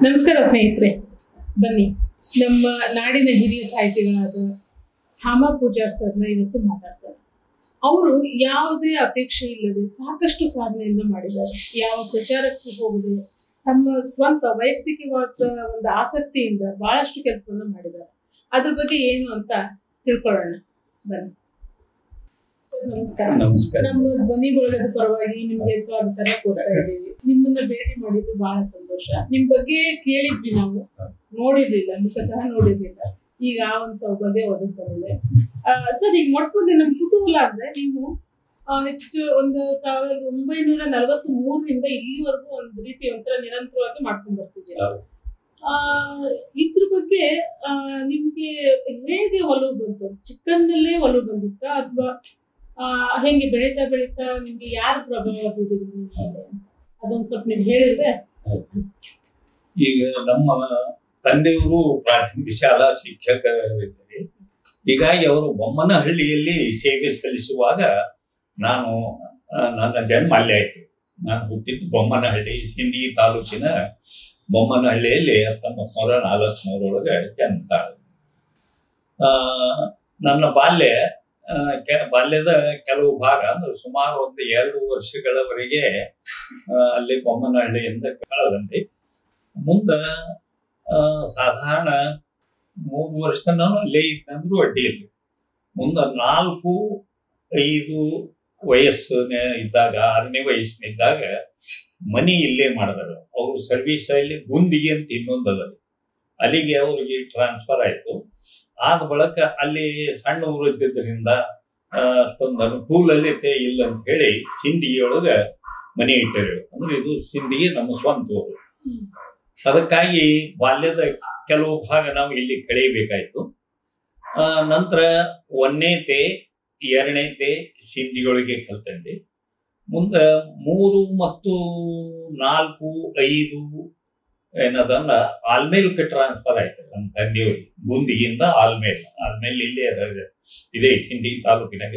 ನಮಸ್ಕಾರ ಸ್ನೇಹಿತರೆ, ಬನ್ನಿ ನಮ್ಮ ನಾಡಿನ ಹಿರಿಯ ಸಾಹಿತಿಗಳಾದ ಹಾಮ ಪೂಜಾರ್ ಸರ್ನ ಇವತ್ತು ಮಾತಾಡ್ತಾರೆ. ಅವರು ಯಾವುದೇ ಅಪೇಕ್ಷೆ ಇಲ್ಲದೆ ಸಾಕಷ್ಟು ಸಾಧನೆಯನ್ನು ಮಾಡಿದ್ದಾರೆ. ಯಾವ ಪ್ರಚಾರಕ್ಕೂ ಹೋಗದೆ ತಮ್ಮ ಸ್ವಂತ ವೈಯಕ್ತಿಕವಾದ ಒಂದು ಆಸಕ್ತಿಯಿಂದ ಬಹಳಷ್ಟು ಕೆಲಸವನ್ನು ಮಾಡಿದ್ದಾರೆ. ಅದ್ರ ಬಗ್ಗೆ ಏನು ಅಂತ ತಿಳ್ಕೊಳ್ಳೋಣ ಬನ್ನಿ. ನಮಸ್ಕಾರ. ನಮ್ಮ ಧ್ವನಿ ಬಳಗದ ಪರವಾಗಿ ನಿಮ್ಗೆ ಸ್ವಾಗತ ಕೊಡ್ತಾ ಇದ್ದೀವಿ. ನಿಮ್ಮನ್ನ ಭೇಟಿ ಮಾಡಿದ್ದು ಬಹಳ ಸಂತೋಷ. ನಿಮ್ ಬಗ್ಗೆ ಕೇಳಿದ್ವಿ, ನಾವು ನೋಡಿರ್ಲಿಲ್ಲ, ಮುಖತಃ ನೋಡಿರ್ಲಿಲ್ಲ. ಈಗ ಆ ಒಂದು ಸೌಭಾಗ್ಯ ಒದಗಿ ಬಂದಿದೆ. ಸರ್, ಈಗ ಮೊಟ್ಟಮೊದಲು ನಮ್ ಕುತೂಹಲ ಅಂದ್ರೆ ನೀವು ಹೆಚ್ಚು ಒಂದು 1943ರಿಂದ ಇಲ್ಲಿವರೆಗೂ ಒಂದು ರೀತಿ ಒಂಥರ ನಿರಂತರವಾಗಿ ಮಾಡ್ಕೊಂಡ್ ಬರ್ತಿದ್ದೀರಾ. ಇದ್ರ ಬಗ್ಗೆ ನಿಮ್ಗೆ ಹೇಗೆ ಒಲವು ಬಂತು? ಚಿಕ್ಕಂದಲ್ಲೇ ಒಲವು ಬಂದಿತ್ತ ಅಥವಾ ಹೆಂಗೆ ಬೆಳೀತಾ ಬೆಳೀತಾ ನಿಮ್ಗೆ ಯಾರು ಪ್ರಭಾವ ಬೀರಿದ್ರು ಅದೊಂದು ಸ್ವಲ್ಪ ನೀವು ಹೇಳಿದ್ರೆ. ಈಗ ನಮ್ಮ ತಂದೆಯವರು ಪ್ರಾಥಮಿಕ ಶಾಲಾ ಶಿಕ್ಷಕರಿದ್ದಾರೆ. ಹೀಗಾಗಿ ಅವರು ಬೊಮ್ಮನಹಳ್ಳಿಯಲ್ಲಿ ಸೇವೆ ಸಲ್ಲಿಸುವಾಗ ನನ್ನ ಜನ್ಮ ಅಲ್ಲೇ ಆಯ್ತು. ನಾನು ಹುಟ್ಟಿದ್ದು ಬೊಮ್ಮನಹಳ್ಳಿ, ಸಿಂದಗಿ ತಾಲೂಕಿನ ಬೊಮ್ಮನಹಳ್ಳಿಯಲ್ಲಿ 1943 ಜನ್ಮ ತಾಳು. ನನ್ನ ಬಾಲ್ಯದ ಕೆಲವು ಭಾಗ ಅಂದ್ರೆ ಸುಮಾರು ಒಂದು 2 ವರ್ಷಗಳವರೆಗೆ ಅಲ್ಲಿ ಬೊಮ್ಮನಹಳ್ಳಿಯಿಂದ ಕಳೆದಂತೆ. ಮುಂದೆ ಸಾಧಾರಣ 3 ವರ್ಷ ನಾನು ಅಲ್ಲೇ ಇದ್ದಂದ್ರೂ ಅಡ್ಡಿಯಲ್ಲಿ. ಮುಂದೆ 4-5 ವಯಸ್ಸು ಇದ್ದಾಗ, 6ನೇ ವಯಸ್ಸಿನಿದ್ದಾಗ ಮನಿ ಇಲ್ಲೇ ಮಾಡಿದ್ರು. ಅವರು ಸರ್ವಿಸ್ ಅಲ್ಲಿ ಗುಂದಿಗೆ ಅಂತ ಇನ್ನೊಂದು ಅದ, ಅಲ್ಲಿಗೆ ಅವ್ರಿಗೆ ಟ್ರಾನ್ಸ್ಫರ್ ಆಯ್ತು. ಆದ ಬಳಿಕ ಅಲ್ಲಿ ಸಣ್ಣ ಊರು ಇದ್ದಿದ್ದರಿಂದ ಅಷ್ಟೊಂದು ಅನುಕೂಲತೆ ಇಲ್ಲ ಅಂತ ಹೇಳಿ ಸಿಂದಗಿಯೊಳಗ ಮನೆ ಇಟ್ಟರು. ಅಂದ್ರೆ ಇದು ಸಿಂದಗಿ ನಮ್ಮ ಸ್ವಂತ ಊರು. ಅದಕ್ಕಾಗಿ ಬಾಲ್ಯದ ಕೆಲವು ಭಾಗ ನಾವು ಇಲ್ಲಿ ಕಳೆಯಬೇಕಾಯ್ತು. ನಂತರ 1ನೇತೆ 2ನೇತೆ ಸಿಂದಗಿಯೊಳಗೆ ಕಲ್ತಂಡೆ. ಮುಂದೆ 3 ಮತ್ತು 4, 5 ಏನದನ್ನ ಆಲ್ಮೇಲ್ಗೆ ಟ್ರಾನ್ಸ್ಫರ್ ಆಯ್ತು ನಮ್ಮ ತಂದೆಯವ್ರಿಗೆ. ಗುಂದಿಗಿಂದ ಆಲ್ಮೇಲ್ ಇಲ್ಲೇ ಇದೆ ಸಿಂದಗಿ ತಾಲೂಕಿನಾಗ.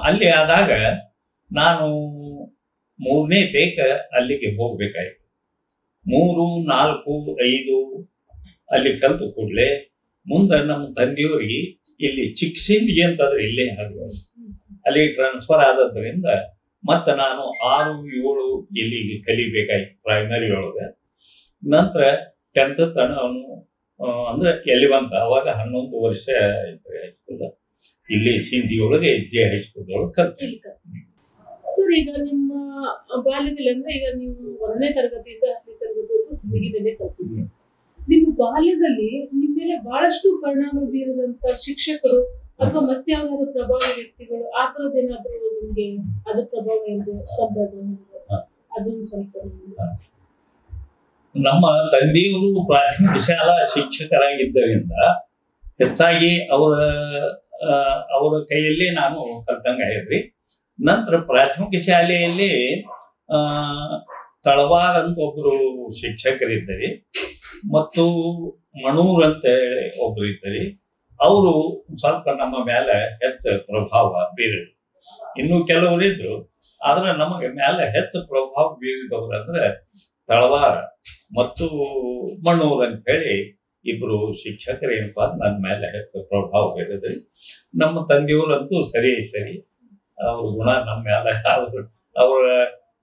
ಅಲ್ಲಿ ಆದಾಗ ನಾನು 3ನೇ ತೇಕ ಅಲ್ಲಿಗೆ ಹೋಗ್ಬೇಕಾಯ್ತು. 3, 4, 5 ಅಲ್ಲಿ ಕಲ್ತು ಕೂಡಲೇ ಮುಂದೆ ನಮ್ಮ ತಂದೆಯವರಿಗೆ ಇಲ್ಲಿ ಚಿಕ್ಕಸಿಂದಗಿ ಅಂತಂದ್ರೆ ಇಲ್ಲೇ ಅಲ್ಲಿ ಟ್ರಾನ್ಸ್ಫರ್ ಆದದ್ರಿಂದ ಮತ್ತೆ ನಾನು 6, 7 ಇಲ್ಲಿಗೆ ಕಲಿಬೇಕಾಯ್ತು ಪ್ರೈಮರಿ ಒಳಗೆ. ನಂತರ 10th ಅಂದ್ರೆ 11th, ಅವಾಗ 11 ವರ್ಷ ಇತ್ತು ಹೈಸ್ಕೂಲ್. ಇಲ್ಲಿ ಸಿಂದಗಿ ಒಳಗೆ SJ ಹೈಸ್ಕೂಲ್ ಒಳಗೆ ಕಲ್ತೆ. ಸರ್, ಈಗ ನಿಮ್ಮ ಬಾಲ್ಯದಲ್ಲಿ ಅಂದ್ರೆ ಈಗ ನೀವು 1ನೇ ತರಗತಿಯಿಂದ 10ನೇ ತರಗತಿವರೆಗೂ ಸಿಂದಗಿನಲ್ಲೇ ಕಲ್ತಿದ್ರಿ. ನಿಮ್ಮ ಬಾಲ್ಯದಲ್ಲಿ ನಿಮ್ಮ ಮೇಲೆ ಬಹಳಷ್ಟು ಪರಿಣಾಮ ಬೀರಿದಂತ ಶಿಕ್ಷಕರು ಅಥವಾ ಮತ್ತೆ ಯಾವ್ದಾದ್ರು ಪ್ರಭಾವಿ ವ್ಯಕ್ತಿಗಳು ಆ ಥರದ್ದೇನಾದ್ರೂ ನಿಮ್ಗೆ ಅದು ಪ್ರಭಾವ ಅದನ್ನು ಸ್ವಲ್ಪ. ನಮ್ಮ ತಂದೆಯವರು ಪ್ರಾಥಮಿಕ ಶಾಲಾ ಶಿಕ್ಷಕರಾಗಿದ್ದರಿಂದ ಹೆಚ್ಚಾಗಿ ಅವರ ಕೈಯಲ್ಲಿ ನಾನು ಕಲ್ತಂಗ ಆಗಿದ್ರಿ. ನಂತರ ಪ್ರಾಥಮಿಕ ಶಾಲೆಯಲ್ಲಿ ತಳವಾರ್ ಅಂತ ಒಬ್ರು ಶಿಕ್ಷಕರಿದ್ದಾರೆ ಮತ್ತು ಮಣೂರ್ ಅಂತ ಒಬ್ರು ಇದ್ದಾರೆ. ಅವರು ಸ್ವಲ್ಪ ನಮ್ಮ ಮೇಲೆ ಹೆಚ್ಚು ಪ್ರಭಾವ ಬೀರಿದ್ರು. ಇನ್ನು ಕೆಲವರು ಇದ್ರು, ಆದ್ರೆ ನಮಗೆ ಮೇಲೆ ಹೆಚ್ಚು ಪ್ರಭಾವ ಬೀರಿದವರು ಅಂದ್ರೆ ತಳವಾರ ಮತ್ತು ಮಣ್ಣೂರ್ ಅಂತ ಹೇಳಿ ಇಬ್ರು ಶಿಕ್ಷಕರು ಏನಪ್ಪಾ ನನ್ನ ಮೇಲೆ ಹೆಚ್ಚು ಪ್ರಭಾವ ಬೀರಿದ್ರಿ. ನಮ್ಮ ತಂದೆಯವರಂತೂ ಸರಿ ಅವ್ರ ಗುಣ ನಮ್ಮ ಮೇಲೆ, ಅವರ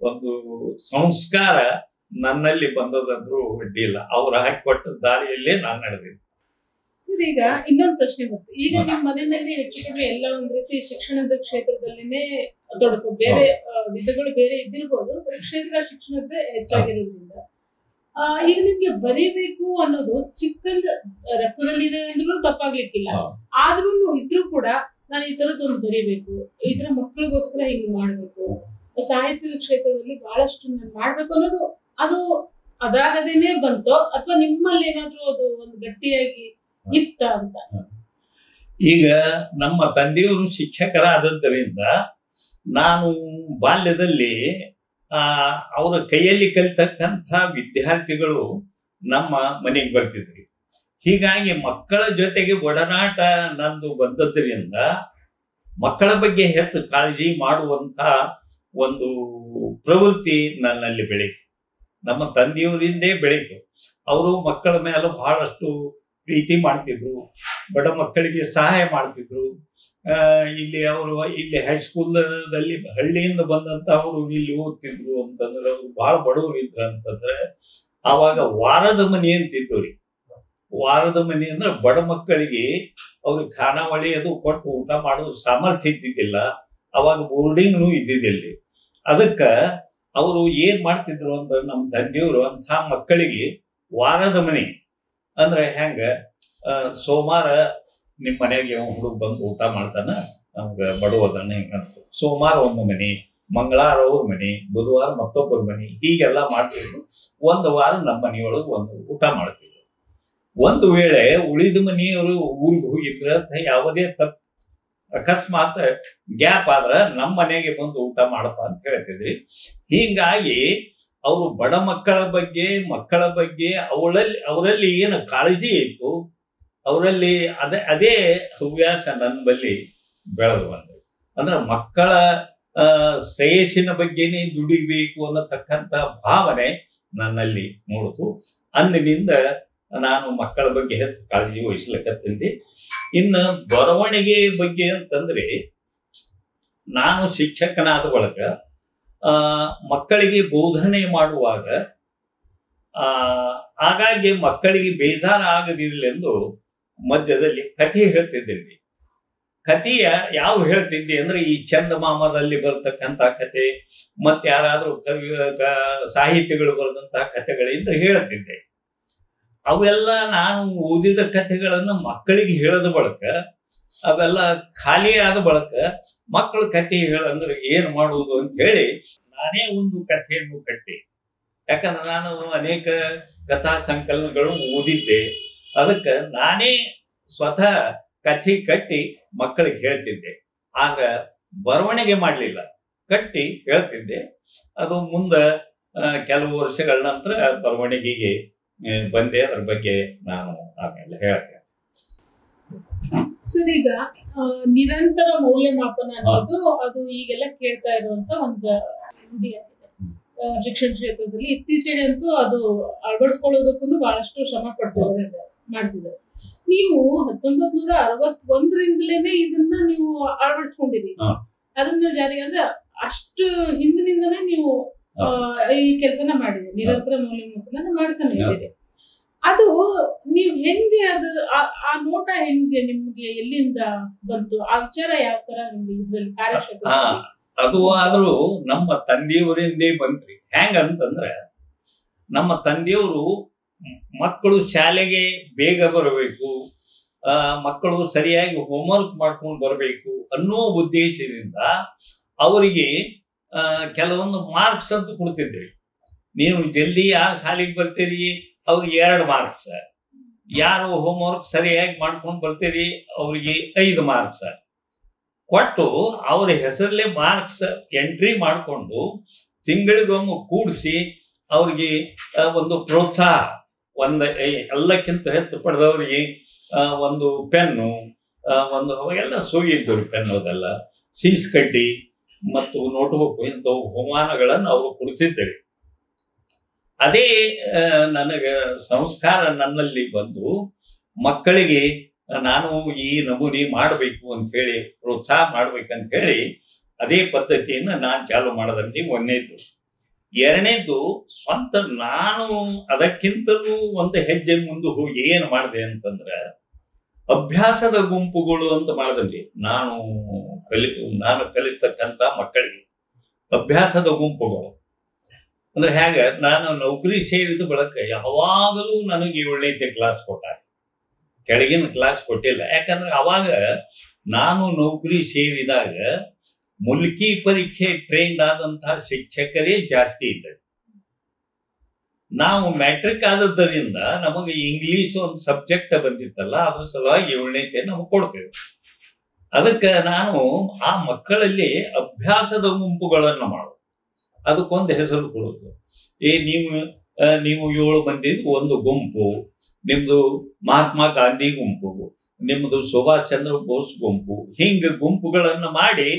ಒಂದು ಸಂಸ್ಕಾರ ನನ್ನಲ್ಲಿ ಬಂದದಂದ್ರೂ ಅಡ್ಡಿಲ್ಲ. ಅವ್ರು ಹಾಕಿಕೊಟ್ಟ ದಾರಿಯಲ್ಲೇ ನಾನು ನಡೆದಿದ್ದೆ. ಸರ್, ಈಗ ಇನ್ನೊಂದು ಪ್ರಶ್ನೆ ಬಂತು. ಈಗ ನಿಮ್ಮ ಮನೆಯಲ್ಲಿ ಹೆಚ್ಚು ಕಡಿಮೆ ಎಲ್ಲ ಒಂದ್ ರೀತಿ ಶಿಕ್ಷಣದ ಕ್ಷೇತ್ರದಲ್ಲಿನೇ ಬೇರೆ ವಿಧಗಳು ಬೇರೆ ಇದ್ದಿರ್ಬೋದು, ಕ್ಷೇತ್ರ ಶಿಕ್ಷಣದ್ದೇ ಹೆಚ್ಚಾಗಿರೋದ್ರಿಂದ ಈಗ ನಿಮ್ಗೆ ಬರೀಬೇಕು ಅನ್ನೋದು ಚಿಕ್ಕಂದ ರಕ್ತದಲ್ಲಿದೆ ಅಂದ್ರೂ ತಪ್ಪಾಗ್ಲಿಕ್ಕಿಲ್ಲ. ಆದ್ರೂ ಇದ್ರೂ ಕೂಡ ನಾನು ಈ ತರದೊಂದು ಬರೀಬೇಕು, ಈ ತರ ಮಕ್ಕಳಿಗೋಸ್ಕರ ಹಿಂಗ್ ಮಾಡ್ಬೇಕು, ಸಾಹಿತ್ಯದ ಕ್ಷೇತ್ರದಲ್ಲಿ ಬಹಳಷ್ಟು ನಾನು ಮಾಡ್ಬೇಕು ಅನ್ನೋದು ಅದು ಅದಾಗದೇನೆ ಬಂತೋ ಅಥವಾ ನಿಮ್ಮಲ್ಲಿ ಏನಾದ್ರೂ ಅದು ಒಂದು ಗಟ್ಟಿಯಾಗಿ ಇತ್ತ ಅಂತ? ಈಗ ನಮ್ಮ ತಂದೆಯವರು ಶಿಕ್ಷಕರಾದದ್ದರಿಂದ ನಾನು ಬಾಲ್ಯದಲ್ಲಿ ಅವರ ಕೈಯಲ್ಲಿ ಕಲಿತಕ್ಕಂಥ ವಿದ್ಯಾರ್ಥಿಗಳು ನಮ್ಮ ಮನೆಗೆ ಬರ್ತಿದ್ರಿ. ಹೀಗಾಗಿ ಮಕ್ಕಳ ಜೊತೆಗೆ ಒಡನಾಟ ನಂದು ಬಂದದ್ದರಿಂದ ಮಕ್ಕಳ ಬಗ್ಗೆ ಹೆಚ್ಚು ಕಾಳಜಿ ಮಾಡುವಂತ ಒಂದು ಪ್ರವೃತ್ತಿ ನನ್ನಲ್ಲಿ ಬೆಳೀತು. ನಮ್ಮ ತಂದೆಯವರಿಂದೇ ಬೆಳೀತು. ಅವರು ಮಕ್ಕಳ ಮೇಲೆ ಬಹಳಷ್ಟು ಪ್ರೀತಿ ಮಾಡ್ತಿದ್ರು, ಬಡ ಮಕ್ಕಳಿಗೆ ಸಹಾಯ ಮಾಡ್ತಿದ್ರು. ಇಲ್ಲಿ ಅವರು ಇಲ್ಲಿ ಹೈಸ್ಕೂಲ್ದಲ್ಲಿ ಹಳ್ಳಿಯಿಂದ ಬಂದಂತ ಅವರು ಇಲ್ಲಿ ಓದ್ತಿದ್ರು ಅಂತಂದ್ರೆ ಅವ್ರು ಬಹಳ ಬಡವರು ಇದ್ರು ಅಂತಂದ್ರೆ ಆವಾಗ ವಾರದ ಮನೆ ಅಂತಿದ್ದು ರೀ. ವಾರದ ಮನೆ ಅಂದ್ರೆ ಬಡ ಮಕ್ಕಳಿಗೆ ಅವ್ರಿಗೆ ಖಾನಾವಳಿ ಅದು ಕೊಟ್ಟು ಊಟ ಮಾಡೋ ಸಾಮರ್ಥ್ಯ ಇದ್ದಿದ್ದಿಲ್ಲ. ಅವಾಗ ಬೋರ್ಡಿಂಗ್ನು ಇದ್ದಿದ್ದಿಲ್ಲ. ಅದಕ್ಕ ಅವರು ಏನ್ ಮಾಡ್ತಿದ್ರು ಅಂದ್ರೆ ನಮ್ಮ ತಂದೆಯವರು ಅಂತ ಮಕ್ಕಳಿಗೆ ವಾರದ ಮನೆ ಅಂದ್ರೆ ಹೆಂಗ, ಸೋಮವಾರ ನಿಮ್ಮ ಮನೆಗೆ ಹುಡುಗ ಬಂದು ಊಟ ಮಾಡ್ತಾನ, ನಮ್ಗೆ ಬಡವದಾನ ಹಿಂಗಂತ. ಸೋಮವಾರ ಒಂದು ಮನೆ, ಮಂಗಳವಾರ ಅವ್ರ ಮನೆ, ಬುಧವಾರ ಮತ್ತೊಬ್ಬರ ಮನೆ, ಹೀಗೆಲ್ಲ ಮಾಡ್ತಿದ್ರು. ಒಂದು ವಾರ ನಮ್ಮ ಮನೆಯೊಳಗೆ ಒಂದು ಊಟ ಮಾಡ್ತಿದ್ರು. ಒಂದು ವೇಳೆ ಉಳಿದ ಮನೆಯವರು ಊರಿಗೆ ಹೋಗಿದ್ರ ಯಾವುದೇ ತಪ್ಪು ಅಕಸ್ಮಾತ್ ಗ್ಯಾಪ್ ಆದ್ರ ನಮ್ಮ ಮನೆಗೆ ಬಂದು ಊಟ ಮಾಡಪ್ಪ ಅಂತ ಹೇಳ್ತಿದ್ರಿ. ಹೀಗಾಗಿ ಅವರು ಬಡ ಮಕ್ಕಳ ಬಗ್ಗೆ ಅವರಲ್ಲಿ ಏನು ಕಾಳಜಿ ಇತ್ತು, ಅವರಲ್ಲಿ ಅದೇ ಹವ್ಯಾಸ ನನ್ನ ಬಳಿ ಬೆಳೆದು ಬಂದ್ರಿ. ಅಂದ್ರೆ ಮಕ್ಕಳ ಶ್ರೇಯಸ್ಸಿನ ಬಗ್ಗೆನೇ ದುಡಿಬೇಕು ಅನ್ನತಕ್ಕಂಥ ಭಾವನೆ ನನ್ನಲ್ಲಿ ಮೂಡಿತು. ಅಂದಿನಿಂದ ನಾನು ಮಕ್ಕಳ ಬಗ್ಗೆ ಹೆಚ್ಚು ಕಾಳಜಿ ವಹಿಸ್ಲಿಕ್ಕಂತೀನಿ. ಇನ್ನು ಬರವಣಿಗೆ ಬಗ್ಗೆ ಅಂತಂದ್ರೆ ನಾನು ಶಿಕ್ಷಕನಾದ ಬಳಿಕ ಮಕ್ಕಳಿಗೆ ಬೋಧನೆ ಮಾಡುವಾಗ ಹಾಗಾಗಿ ಮಕ್ಕಳಿಗೆ ಬೇಜಾರು ಆಗದಿರಲೆಂದು ಮಧ್ಯದಲ್ಲಿ ಕಥೆ ಹೇಳ್ತಿದ್ದೀನಿ. ಕಥೆಯ ಯಾವ ಹೇಳ್ತಿದ್ದೆ ಅಂದ್ರೆ ಈ ಚಂದಮಾಮದಲ್ಲಿ ಬರ್ತಕ್ಕಂಥ ಕಥೆ, ಮತ್ತೆ ಯಾರಾದ್ರೂ ಸಾಹಿತಿಗಳು ಬರೆದಂತಹ ಕಥೆಗಳಿಂದ ಹೇಳ್ತಿದ್ದೆ. ಅವೆಲ್ಲ ನಾನು ಓದಿದ ಕಥೆಗಳನ್ನು ಮಕ್ಕಳಿಗೆ ಹೇಳದ ಬಳಕ ಅವೆಲ್ಲ ಖಾಲಿ ಆದ ಬಳಕ ಮಕ್ಕಳು ಕಥೆ ಹೇಳಂದ್ರೆ ಏನ್ ಮಾಡುವುದು ಅಂತ ಹೇಳಿ ನಾನೇ ಒಂದು ಕಥೆಯನ್ನು ಕಟ್ಟಿ. ಯಾಕಂದ್ರೆ ನಾನು ಅನೇಕ ಕಥಾ ಸಂಕಲನಗಳು ಓದಿದ್ದೆ. ಅದಕ್ಕೆ ನಾನೇ ಸ್ವತಃ ಕಥೆ ಕಟ್ಟಿ ಮಕ್ಕಳಿಗೆ ಹೇಳ್ತಿದ್ದೆ. ಆದ್ರೆ ಬರವಣಿಗೆ ಮಾಡಲಿಲ್ಲ, ಕಟ್ಟಿ ಹೇಳ್ತಿದ್ದೆ. ಅದು ಮುಂದೆ ಕೆಲವು ವರ್ಷಗಳ ನಂತರ ಬರವಣಿಗೆಗೆ ಬಂದೆ. ಅದ್ರ ಬಗ್ಗೆ ನಾನು ಆಮೇಲೆ ಹೇಳ್ತೇನೆ. ಸರ್, ಈಗ ನಿರಂತರ ಮೌಲ್ಯಮಾಪನ ಅನ್ನೋದು ಅದು ಈಗೆಲ್ಲ ಕೇಳ್ತಾ ಇರುವಂತ ಒಂದು ರೂಢಿಯಾಗಿದೆ ಶಿಕ್ಷಣ ಕ್ಷೇತ್ರದಲ್ಲಿ. ಇತ್ತೀಚೆಗೆ ಅಂತೂ ಅದು ಅಳವಡಿಸ್ಕೊಳ್ಳೋದಕ್ಕೂ ಬಹಳಷ್ಟು ಶ್ರಮ ಮಾಡ್ತಿದ್ದಾರೆ. ನೀವು 1961ರಿಂದಲೇ ಇದನ್ನ ನೀವು ಅಳವಡಿಸ್ಕೊಂಡಿದ್ದೀರಿ. ಅದನ್ನ ಜಾರಿ ಅಂದ್ರೆ ಅಷ್ಟು ಹಿಂದಿನಿಂದನೇ ನೀವು ಈ ಕೆಲಸನ ಮಾಡಿದೆ, ನಿರಂತರ ಮೌಲ್ಯಮಾಪನ ಮಾಡ್ತಾನೆ ಇದ್ದೀರಿ. ಅದು ನೀವು ಹೆಂಗೆ, ಅದು ಆ ನೋಟ ಹೆಂಗೆ ನಿಮ್ಗೆ ಎಲ್ಲಿಂದ ಬಂತು? ಆ ವಿಚಾರ ಯಾವ ತರ ನಿಮ್ಗೆ ಇದ್ರಲ್ಲಿ ಕಾರ್ಯಕ್ಷೇತ್ರ? ಅದು ಆದ್ರೂ ನಮ್ಮ ತಂದೆಯವರಿಂದೇ ಬಂತ್ರಿ. ಹೆಂಗಂತಂದ್ರ ನಮ್ಮ ತಂದೆಯವರು ಮಕ್ಕಳು ಶಾಲೆಗೆ ಬೇಗ ಬರಬೇಕು, ಮಕ್ಕಳು ಸರಿಯಾಗಿ ಹೋಮ್ವರ್ಕ್ ಮಾಡ್ಕೊಂಡು ಬರಬೇಕು ಅನ್ನೋ ಉದ್ದೇಶದಿಂದ ಅವರಿಗೆ ಕೆಲವೊಂದು ಮಾರ್ಕ್ಸ್ ಅಂತ ಕೊಡ್ತಿದ್ರಿ. ನೀವು ಜಲ್ದಿ ಯಾರು ಶಾಲೆಗೆ ಬರ್ತೀರಿ ಅವ್ರಿಗೆ 2 ಮಾರ್ಕ್ಸ್, ಯಾರು ಹೋಮ್ವರ್ಕ್ ಸರಿಯಾಗಿ ಮಾಡ್ಕೊಂಡು ಬರ್ತೀರಿ ಅವ್ರಿಗೆ 5 ಮಾರ್ಕ್ಸ್ ಕೊಟ್ಟು ಅವ್ರ ಹೆಸರಲ್ಲೇ ಮಾರ್ಕ್ಸ್ ಎಂಟ್ರಿ ಮಾಡಿಕೊಂಡು ತಿಂಗಳಿಗೊಮ್ಮೆ ಕೂಡಿಸಿ ಅವ್ರಿಗೆ ಒಂದು ಪ್ರೋತ್ಸಾಹ, ಎಲ್ಲಕ್ಕಿಂತ ಹೆಚ್ಚು ಪಡೆದವ್ರಿಗೆ ಒಂದು ಪೆನ್ನು, ಒಂದು ಎಲ್ಲ ಸೂಗಿದ್ರು ಪೆನ್ನು, ಅದೆಲ್ಲ ಸೀಸ್ ಕಡ್ಡಿ ಮತ್ತು ನೋಟ್ಬುಕ್ ಇಂಥವು ಬಹುಮಾನಗಳನ್ನು ಅವರು ಕೊಡ್ತಿದ್ದೇವೆ. ಅದೇ ನನಗೆ ಸಂಸ್ಕಾರ ನನ್ನಲ್ಲಿ ಬಂದು ಮಕ್ಕಳಿಗೆ ನಾನು ಈ ನಮೂನೆ ಮಾಡಬೇಕು ಅಂತ ಹೇಳಿ ಪ್ರೋತ್ಸಾಹ ಮಾಡ್ಬೇಕಂತ ಹೇಳಿ ಅದೇ ಪದ್ಧತಿಯನ್ನು ನಾನು ಚಾಲು ಮಾಡೋದ್ರಲ್ಲಿ ಒಂದನೇದು. ಎರಡನೇದು ಸ್ವಂತ ನಾನು ಅದಕ್ಕಿಂತಲೂ ಒಂದು ಹೆಜ್ಜೆ ಮುಂದೆ ಹೋಗಿ ಏನು ಮಾಡಿದೆ ಅಂತಂದ್ರೆ ಅಭ್ಯಾಸದ ಗುಂಪುಗಳು ಅಂತ ಮಾಡಿದ್ರಿ. ನಾನು ಕಲಿಸ್ತಕ್ಕಂಥ ಮಕ್ಕಳಿಗೆ ಅಭ್ಯಾಸದ ಗುಂಪುಗಳು ಅಂದ್ರೆ ಹೇಗೆ, ನಾನು ನೌಕರಿ ಸೇರಿದ ಬಳಿಕ ಯಾವಾಗಲೂ ನನಗೆ 7ನೇ ಕ್ಲಾಸ್ ಕೊಟ್ಟಾರೆ, ಕೆಳಗಿನ ಕ್ಲಾಸ್ ಕೊಟ್ಟಿಲ್ಲ. ಯಾಕಂದ್ರೆ ಅವಾಗ ನಾನು ನೌಕರಿ ಸೇರಿದಾಗ ಮುಲ್ಕಿ ಪರೀಕ್ಷೆ ಟ್ರೈನ್ ಆದಂತಹ ಶಿಕ್ಷಕರೇ ಜಾಸ್ತಿ ಇದ್ದಾರೆ. ನಾವು ಮ್ಯಾಟ್ರಿಕ್ ಆದದ್ದರಿಂದ ನಮಗೆ ಇಂಗ್ಲಿಷ್ ಒಂದು ಸಬ್ಜೆಕ್ಟ್ ಬಂದಿತ್ತಲ್ಲ, ಅದ್ರ ಸಲುವಾಗಿ 7ನೇ ನಮಗೆ ಕೊಡ್ತೇವೆ. ಅದಕ್ಕೆ ನಾನು ಆ ಮಕ್ಕಳಲ್ಲಿ ಅಭ್ಯಾಸದ ಗುಂಪುಗಳನ್ನು ಮಾಡೋದು, ಅದಕ್ಕೊಂದು ಹೆಸರು ಕೊಡೋದು. ನೀವು 7 ಮಂದಿದು ಒಂದು ಗುಂಪು, ನಿಮ್ದು ಮಹಾತ್ಮ ಗಾಂಧಿ ಗುಂಪು, ನಿಮ್ದು ಸುಭಾಷ್ ಚಂದ್ರ ಬೋಸ್ ಗುಂಪು, ಹಿಂಗ ಗುಂಪುಗಳನ್ನು ಮಾಡಿ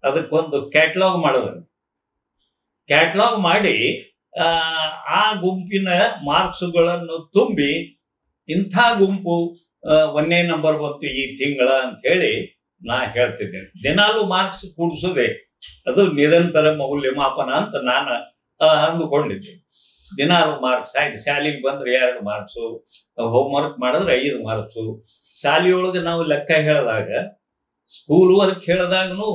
ಅದಕ್ಕೊಂದು ಕ್ಯಾಟ್ಲಾಗ್ ಮಾಡೋದು. ಕ್ಯಾಟ್ಲಾಗ್ ಮಾಡಿ ಆ ಗುಂಪಿನ ಮಾರ್ಕ್ಸ್ಗಳನ್ನು ತುಂಬಿ ಇಂಥ ಗುಂಪು 1ನೇ ನಂಬರ್ ಬಂತು ಈ ತಿಂಗಳ ಅಂತ ಹೇಳಿ ನಾ ಹೇಳ್ತಿದ್ದೇನೆ. ದಿನಾಲು ಮಾರ್ಕ್ಸ್ ಕೂಡಿಸೋದೆ ಅದು ನಿರಂತರ ಮೌಲ್ಯಮಾಪನ ಅಂತ ನಾನು ಅಂದುಕೊಂಡಿದ್ದೆ. ದಿನಾಲು ಮಾರ್ಕ್ಸ್ ಹಾಗೆ ಶಾಲೆಗೆ ಬಂದ್ರೆ 2 ಮಾರ್ಕ್ಸು, ಹೋಮ್ವರ್ಕ್ ಮಾಡಿದ್ರೆ 5 ಮಾರ್ಕ್ಸು. ಶಾಲೆಯೊಳಗೆ ನಾವು ಲೆಕ್ಕ ಹೇಳಿದಾಗ, ಸ್ಕೂಲ್ ವರ್ಕ್ ಹೇಳಿದಾಗನು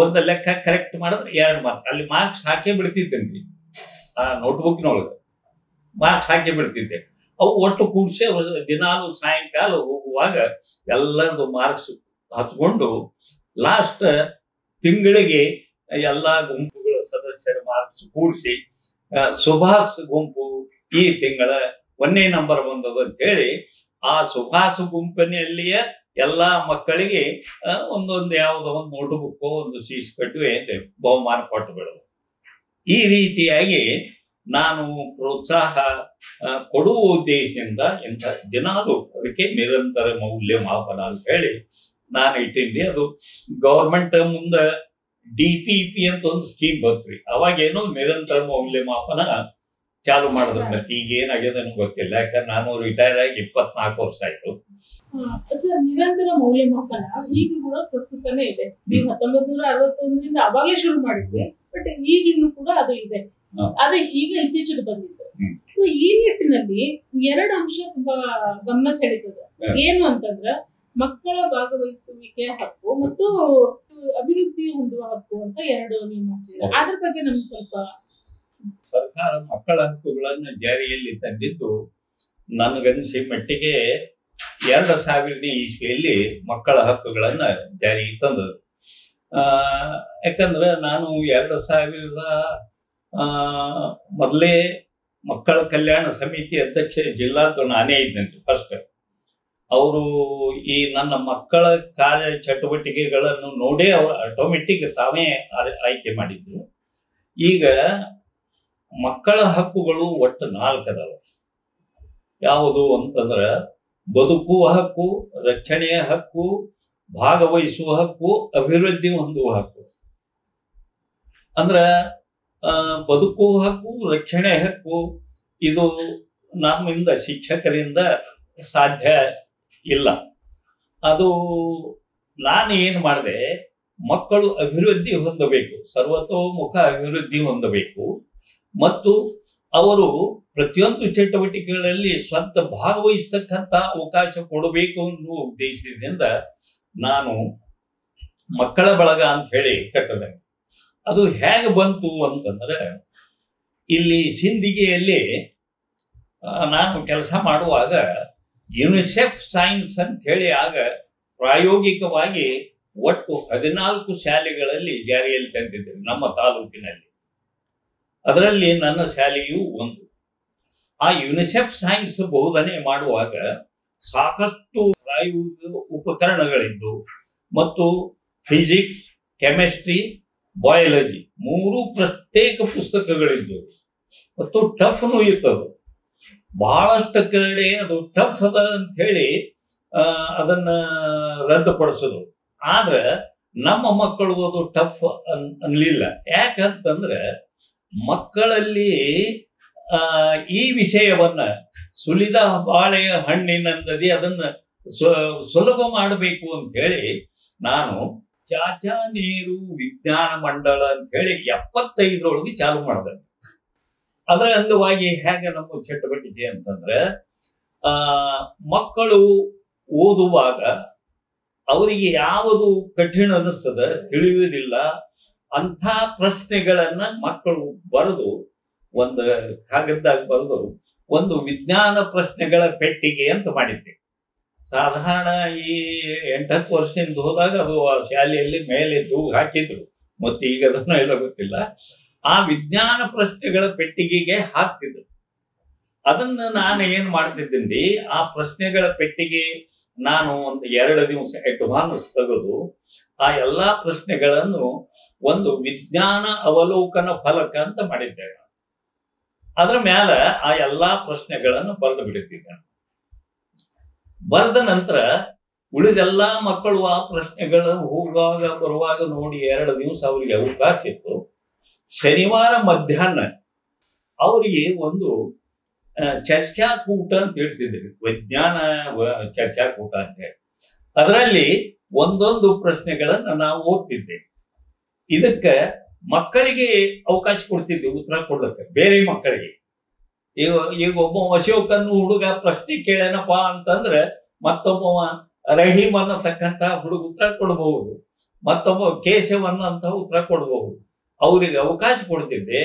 ಒಂದು ಲೆಕ್ಕ ಕರೆಕ್ಟ್ ಮಾಡಿದ್ರೆ 2 ಮಾರ್ಕ್ಸ್. ಅಲ್ಲಿ ಮಾರ್ಕ್ಸ್ ಹಾಕೇ ಬಿಡ್ತಿದ್ದೇನೆ. ಆ ನೋಟ್ಬುಕ್ನೊಳಗೆ ಮಾರ್ಕ್ಸ್ ಹಾಕಿ ಬಿಡ್ತಿದ್ದೆ. ಅವು ಒಟ್ಟು ಕೂಡಿಸಿ ದಿನಾಲು ಸಾಯಂಕಾಲ ಹೋಗುವಾಗ ಎಲ್ಲರದು ಮಾರ್ಕ್ಸ್ ಹತ್ಕೊಂಡು ಲಾಸ್ಟ್ ತಿಂಗಳಿಗೆ ಎಲ್ಲ ಗುಂಪುಗಳ ಸದಸ್ಯರ ಮಾರ್ಕ್ಸ್ ಕೂಡಿಸಿ ಸುಭಾಸ್ ಗುಂಪು ಈ ತಿಂಗಳ 1ನೇ ನಂಬರ್ ಬಂದದು ಅಂತ ಹೇಳಿ ಆ ಸುಭಾಸ್ ಗುಂಪಿನಲ್ಲಿಯ ಎಲ್ಲಾ ಮಕ್ಕಳಿಗೆ ಒಂದೊಂದು ಯಾವುದೋ ಒಂದು ನೋಟ್ಬುಕ್, ಒಂದು ಸೀಸ್ ಕಟ್ಟುವೆ ಬಹುಮಾನ ಕೊಟ್ಟು ಬಿಡೋದು. ಈ ರೀತಿಯಾಗಿ ನಾನು ಪ್ರೋತ್ಸಾಹ ಕೊಡುವ ಉದ್ದೇಶದಿಂದ ಇಂಥ ದಿನಾಲು ಅದಕ್ಕೆ ನಿರಂತರ ಮೌಲ್ಯಮಾಪನ ಅಂತ ಹೇಳಿ ನಾನು ಇಟ್ಟಿದ್ದೆ. ಅದು ಗೌರ್ಮೆಂಟ್ ಮುಂದೆ DPP ಅಂತ ಒಂದು ಸ್ಕೀಮ್ ಬಂತ್ರಿ. ಅವಾಗೇನೋ ನಿರಂತರ ಮೌಲ್ಯಮಾಪನ ಚಾಲು ಮಾಡಿದ್ರು. ಮತ್ತೆ ಈಗ ಏನಾಗಿದೆ ನನಗೆ ಗೊತ್ತಿಲ್ಲ, ಯಾಕಂದ್ರೆ ನಾನು ರಿಟೈರ್ ಆಗಿ 24 ವರ್ಷ ಆಯ್ತು. ಸರ್, ನಿರಂತರ ಮೌಲ್ಯಮಾಪನ ಈಗ ಕೂಡ ಪ್ರಸ್ತುತನೇ ಇದೆ. ನೀವು 1961ರಿಂದ ಅವಾಗಲೇ ಶುರು ಮಾಡಿದ್ವಿ, ಬಟ್ ಈಗಿನ್ನೂ ಕೂಡ ಅದು ಇದೆ. ಅದು ಈಗ ಇತ್ತೀಚೆಗೆ ಬಂದಿತ್ತು. ಈ ನಿಟ್ಟಿನಲ್ಲಿ 2 ಅಂಶ ತುಂಬಾ ಗಮನ ಸೆಳೀತದೆ. ಏನು ಅಂತಂದ್ರೆ ಮಕ್ಕಳ ಭಾಗವಹಿಸುವಿಕೆ ಹಕ್ಕು ಮತ್ತು ಅಭಿವೃದ್ಧಿ ಹೊಂದುವ ಹಕ್ಕು ಅಂತ 2 ನೀವು ಮಾಡ್ತೀರಾ. ಅದ್ರ ಬಗ್ಗೆ ನಮ್ಗೆ ಸ್ವಲ್ಪ. ಸರ್ಕಾರ ಮಕ್ಕಳ ಹಕ್ಕುಗಳನ್ನು ಜಾರಿಯಲ್ಲಿ ತಂದಿದ್ದು ನನಗನ್ಸಿ ಮಟ್ಟಿಗೆ 2000ನೇ ಇಸ್ವಿಯಲ್ಲಿ ಮಕ್ಕಳ ಹಕ್ಕುಗಳನ್ನ ಜಾರಿಗೆ ತಂದದ್ದು. ಯಾಕಂದ್ರೆ ನಾನು 2000 ಮೊದಲೇ ಮಕ್ಕಳ ಕಲ್ಯಾಣ ಸಮಿತಿ ಅಧ್ಯಕ್ಷ ಜಿಲ್ಲಾದ್ದು ನಾನೇ ಇದ್ದಂತೆ ಫಸ್ಟ್. ಅವರು ಈ ನನ್ನ ಮಕ್ಕಳ ಕಾರ್ಯ ಚಟುವಟಿಕೆಗಳನ್ನು ನೋಡೇ ಅವರು ಆಟೋಮೆಟಿಕ್ ತಾವೇ ಆಯ್ಕೆ ಮಾಡಿದ್ರು. ಈಗ ಮಕ್ಕಳ ಹಕ್ಕುಗಳು ಒಟ್ಟು 4 ಅದಾವ. ಯಾವುದು ಅಂತಂದ್ರೆ ಬದುಕುವ ಹಕ್ಕು, ರಕ್ಷಣೆಯ ಹಕ್ಕು, ಭಾಗವಹಿಸುವ ಹಕ್ಕು, ಅಭಿವೃದ್ಧಿ ಹೊಂದುವ ಹಕ್ಕು. ಅಂದ್ರ ಬದುಕುವ ಹಕ್ಕು, ರಕ್ಷಣೆ ಹಕ್ಕು ಇದು ನಮ್ಮಿಂದ ಶಿಕ್ಷಕರಿಂದ ಸಾಧ್ಯ ಇಲ್ಲ. ಅದು ನಾನು ಏನು ಮಾಡಿದೆ, ಮಕ್ಕಳು ಅಭಿವೃದ್ಧಿ ಹೊಂದಬೇಕು, ಸರ್ವತೋಮುಖ ಅಭಿವೃದ್ಧಿ ಹೊಂದಬೇಕು ಮತ್ತು ಅವರು ಪ್ರತಿಯೊಂದು ಚಟುವಟಿಕೆಗಳಲ್ಲಿ ಸ್ವಂತ ಭಾಗವಹಿಸ್ತಕ್ಕಂಥ ಅವಕಾಶ ಕೊಡಬೇಕು ಅನ್ನುವ ಉದ್ದೇಶದಿಂದ ನಾನು ಮಕ್ಕಳ ಬಳಗ ಅಂತ ಹೇಳಿ ಕಟ್ಟದೆ. ಅದು ಹೇಗೆ ಬಂತು ಅಂತಂದ್ರೆ, ಇಲ್ಲಿ ಸಿಂದಗಿಯಲ್ಲಿ ನಾನು ಕೆಲಸ ಮಾಡುವಾಗ ಯುನಿಸೆಫ್ ಸೈನ್ಸ್ ಅಂತ ಹೇಳಿ ಆಗ ಪ್ರಾಯೋಗಿಕವಾಗಿ ಒಟ್ಟು 14 ಶಾಲೆಗಳಲ್ಲಿ ಜಾರಿಯಲ್ಲಿ ತಂದಿದ್ದೇವೆ ನಮ್ಮ ತಾಲೂಕಿನಲ್ಲಿ. ಅದರಲ್ಲಿ ನನ್ನ ಶಾಲೆಯೂ ಒಂದು. ಆ ಯುನಿಸೆಫ್ ಸೈನ್ಸ್ ಬೋಧನೆ ಮಾಡುವಾಗ ಸಾಕಷ್ಟು ಪ್ರಾಯೋಗಿಕ ಉಪಕರಣಗಳಿದ್ದು ಮತ್ತು ಫಿಸಿಕ್ಸ್, ಕೆಮಿಸ್ಟ್ರಿ, ಬಯಾಲಜಿ 3 ಪ್ರತ್ಯೇಕ ಪುಸ್ತಕಗಳಿದ್ದವು ಮತ್ತು ಟಫ್ನು ಇತ್ತದು. ಬಹಳಷ್ಟು ಕಡೆ ಅದು ಟಫ್ ಅದ ಅಂತ ಹೇಳಿ ಅದನ್ನ ರದ್ದುಪಡಿಸೋದು. ಆದ್ರೆ ನಮ್ಮ ಮಕ್ಕಳು ಅದು ಟಫ್ ಅನ್ಲಿಲ್ಲ. ಯಾಕಂತಂದ್ರೆ ಮಕ್ಕಳಲ್ಲಿ ಈ ವಿಷಯವನ್ನ ಸುಲಿದ ಬಾಳೆಯ ಹಣ್ಣಿನಂದದಿ ಅದನ್ನ ಸುಲಭ ಮಾಡಬೇಕು ಅಂತ ಹೇಳಿ ನಾನು ಚಾಚಾ ನೀರು ವಿಜ್ಞಾನ ಮಂಡಳ ಅಂತ ಹೇಳಿ 75ರೊಳಗೆ ಚಾಲು ಮಾಡಿದೆ. ಅದರ ಅಂಗವಾಗಿ ಹೇಗೆ ನಮ್ಮ ಚಟುವಟಿಕೆ ಅಂತಂದ್ರೆ, ಮಕ್ಕಳು ಓದುವಾಗ ಅವರಿಗೆ ಯಾವುದು ಕಠಿಣ ಅನಿಸ್ತದ ತಿಳಿಯುವುದಿಲ್ಲ ಅಂಥ ಪ್ರಶ್ನೆಗಳನ್ನ ಮಕ್ಕಳು ಬರೆದು ಒಂದು ಕಾಗದದಾಗ ಬರೆದು ಒಂದು ವಿಜ್ಞಾನ ಪ್ರಶ್ನೆಗಳ ಪೆಟ್ಟಿಗೆ ಅಂತ ಮಾಡಿದ್ದೆ. ಸಾಧಾರಣ ಈ 8-10 ವರ್ಷದಿಂದ ಹೋದಾಗ ಅದು ಆ ಶಾಲೆಯಲ್ಲಿ ಮೇಲೆ ತೂಗು ಹಾಕಿದ್ರು, ಮತ್ತೆ ಈಗ ಅದನ್ನು ಎಲ್ಲ ಗೊತ್ತಿಲ್ಲ. ಆ ವಿಜ್ಞಾನ ಪ್ರಶ್ನೆಗಳ ಪೆಟ್ಟಿಗೆಗೆ ಹಾಕ್ತಿದ್ರು. ಅದನ್ನ ನಾನು ಏನ್ ಮಾಡ್ತಿದ್ದೀನಿ, ಆ ಪ್ರಶ್ನೆಗಳ ಪೆಟ್ಟಿಗೆ ನಾನು ಒಂದು 2 ದಿವಸ ಅಡ್ವಾನ್ಸ್ ತೆಗೆದು ಆ ಎಲ್ಲಾ ಪ್ರಶ್ನೆಗಳನ್ನು ಒಂದು ವಿಜ್ಞಾನ ಅವಲೋಕನ ಫಲಕ ಅಂತ ಮಾಡಿದ್ದೇವೆ. ಅದರ ಮ್ಯಾಲ ಆ ಎಲ್ಲಾ ಪ್ರಶ್ನೆಗಳನ್ನು ಬರೆದು ಬಿಡುತ್ತಿದ್ದೆ. ಬರೆದ ನಂತರ ಉಳಿದೆಲ್ಲಾ ಮಕ್ಕಳು ಆ ಪ್ರಶ್ನೆಗಳು ಹೋಗುವಾಗ ಬರುವಾಗ ನೋಡಿ 2 ದಿವಸ ಅವರಿಗೆ ಅವಕಾಶ ಇತ್ತು. ಶನಿವಾರ ಮಧ್ಯಾಹ್ನ ಅವರಿಗೆ ಒಂದು ಚರ್ಚಾಕೂಟ ಅಂತ ಹೇಳ್ತಿದ್ರಿ, ವಿಜ್ಞಾನ ಚರ್ಚಾಕೂಟ ಅಂತ ಹೇಳಿ. ಅದರಲ್ಲಿ ಒಂದೊಂದು ಪ್ರಶ್ನೆಗಳನ್ನು ನಾವು ಓದ್ತಿದ್ದೆ. ಇದಕ್ಕೆ ಮಕ್ಕಳಿಗೆ ಅವಕಾಶ ಕೊಡ್ತಿದ್ದೆ ಉತ್ತರ ಕೊಡ್ಲಿಕ್ಕೆ, ಬೇರೆ ಮಕ್ಕಳಿಗೆ. ಈಗ ಒಬ್ಬ ಅಶೋಕನ್ನು ಹುಡುಗ ಪ್ರಶ್ನೆ ಕೇಳೇನಪ್ಪ ಅಂತಂದ್ರೆ ಮತ್ತೊಬ್ಬ ರಹೀಮ್ ಅನ್ನತಕ್ಕಂತ ಹುಡುಗ ಉತ್ತರ ಕೊಡಬಹುದು, ಮತ್ತೊಬ್ಬ ಕೇಶವ್ ಅನ್ನಂತ ಉತ್ತರ ಕೊಡಬಹುದು. ಅವ್ರಿಗೆ ಅವಕಾಶ ಕೊಡ್ತಿದ್ದೆ,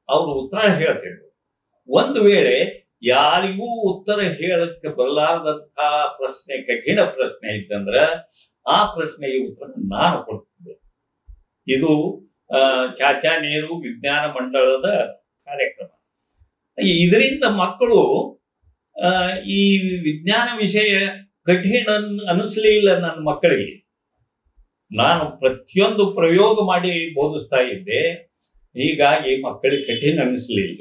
ಅವರು ಉತ್ತರ ಹೇಳ್ತಿದ್ರು. ಒಂದು ವೇಳೆ ಯಾರಿಗೂ ಉತ್ತರ ಹೇಳಕ್ಕೆ ಬರಲಾರದಂತ ಪ್ರಶ್ನೆ, ಕಠಿಣ ಪ್ರಶ್ನೆ ಇತ್ತಂದ್ರ ಆ ಪ್ರಶ್ನೆಗೆ ಉತ್ತರ ನಾನು ಕೊಡ್ತಿದ್ದೆ. ಇದು ಚಾಚಾ ನೆಹರು ವಿಜ್ಞಾನ ಮಂಡಳದ ಕಾರ್ಯಕ್ರಮ. ಇದರಿಂದ ಮಕ್ಕಳು ಈ ವಿಜ್ಞಾನ ವಿಷಯ ಕಠಿಣ ಅನಿಸ್ಲೇ ಇಲ್ಲ ನನ್ನ ಮಕ್ಕಳಿಗೆ. ನಾನು ಪ್ರತಿಯೊಂದು ಪ್ರಯೋಗ ಮಾಡಿ ಬೋಧಿಸ್ತಾ ಇದ್ದೆ, ಹೀಗಾಗಿ ಮಕ್ಕಳಿಗೆ ಕಠಿಣ ಅನಿಸ್ಲಿಲ್ಲ.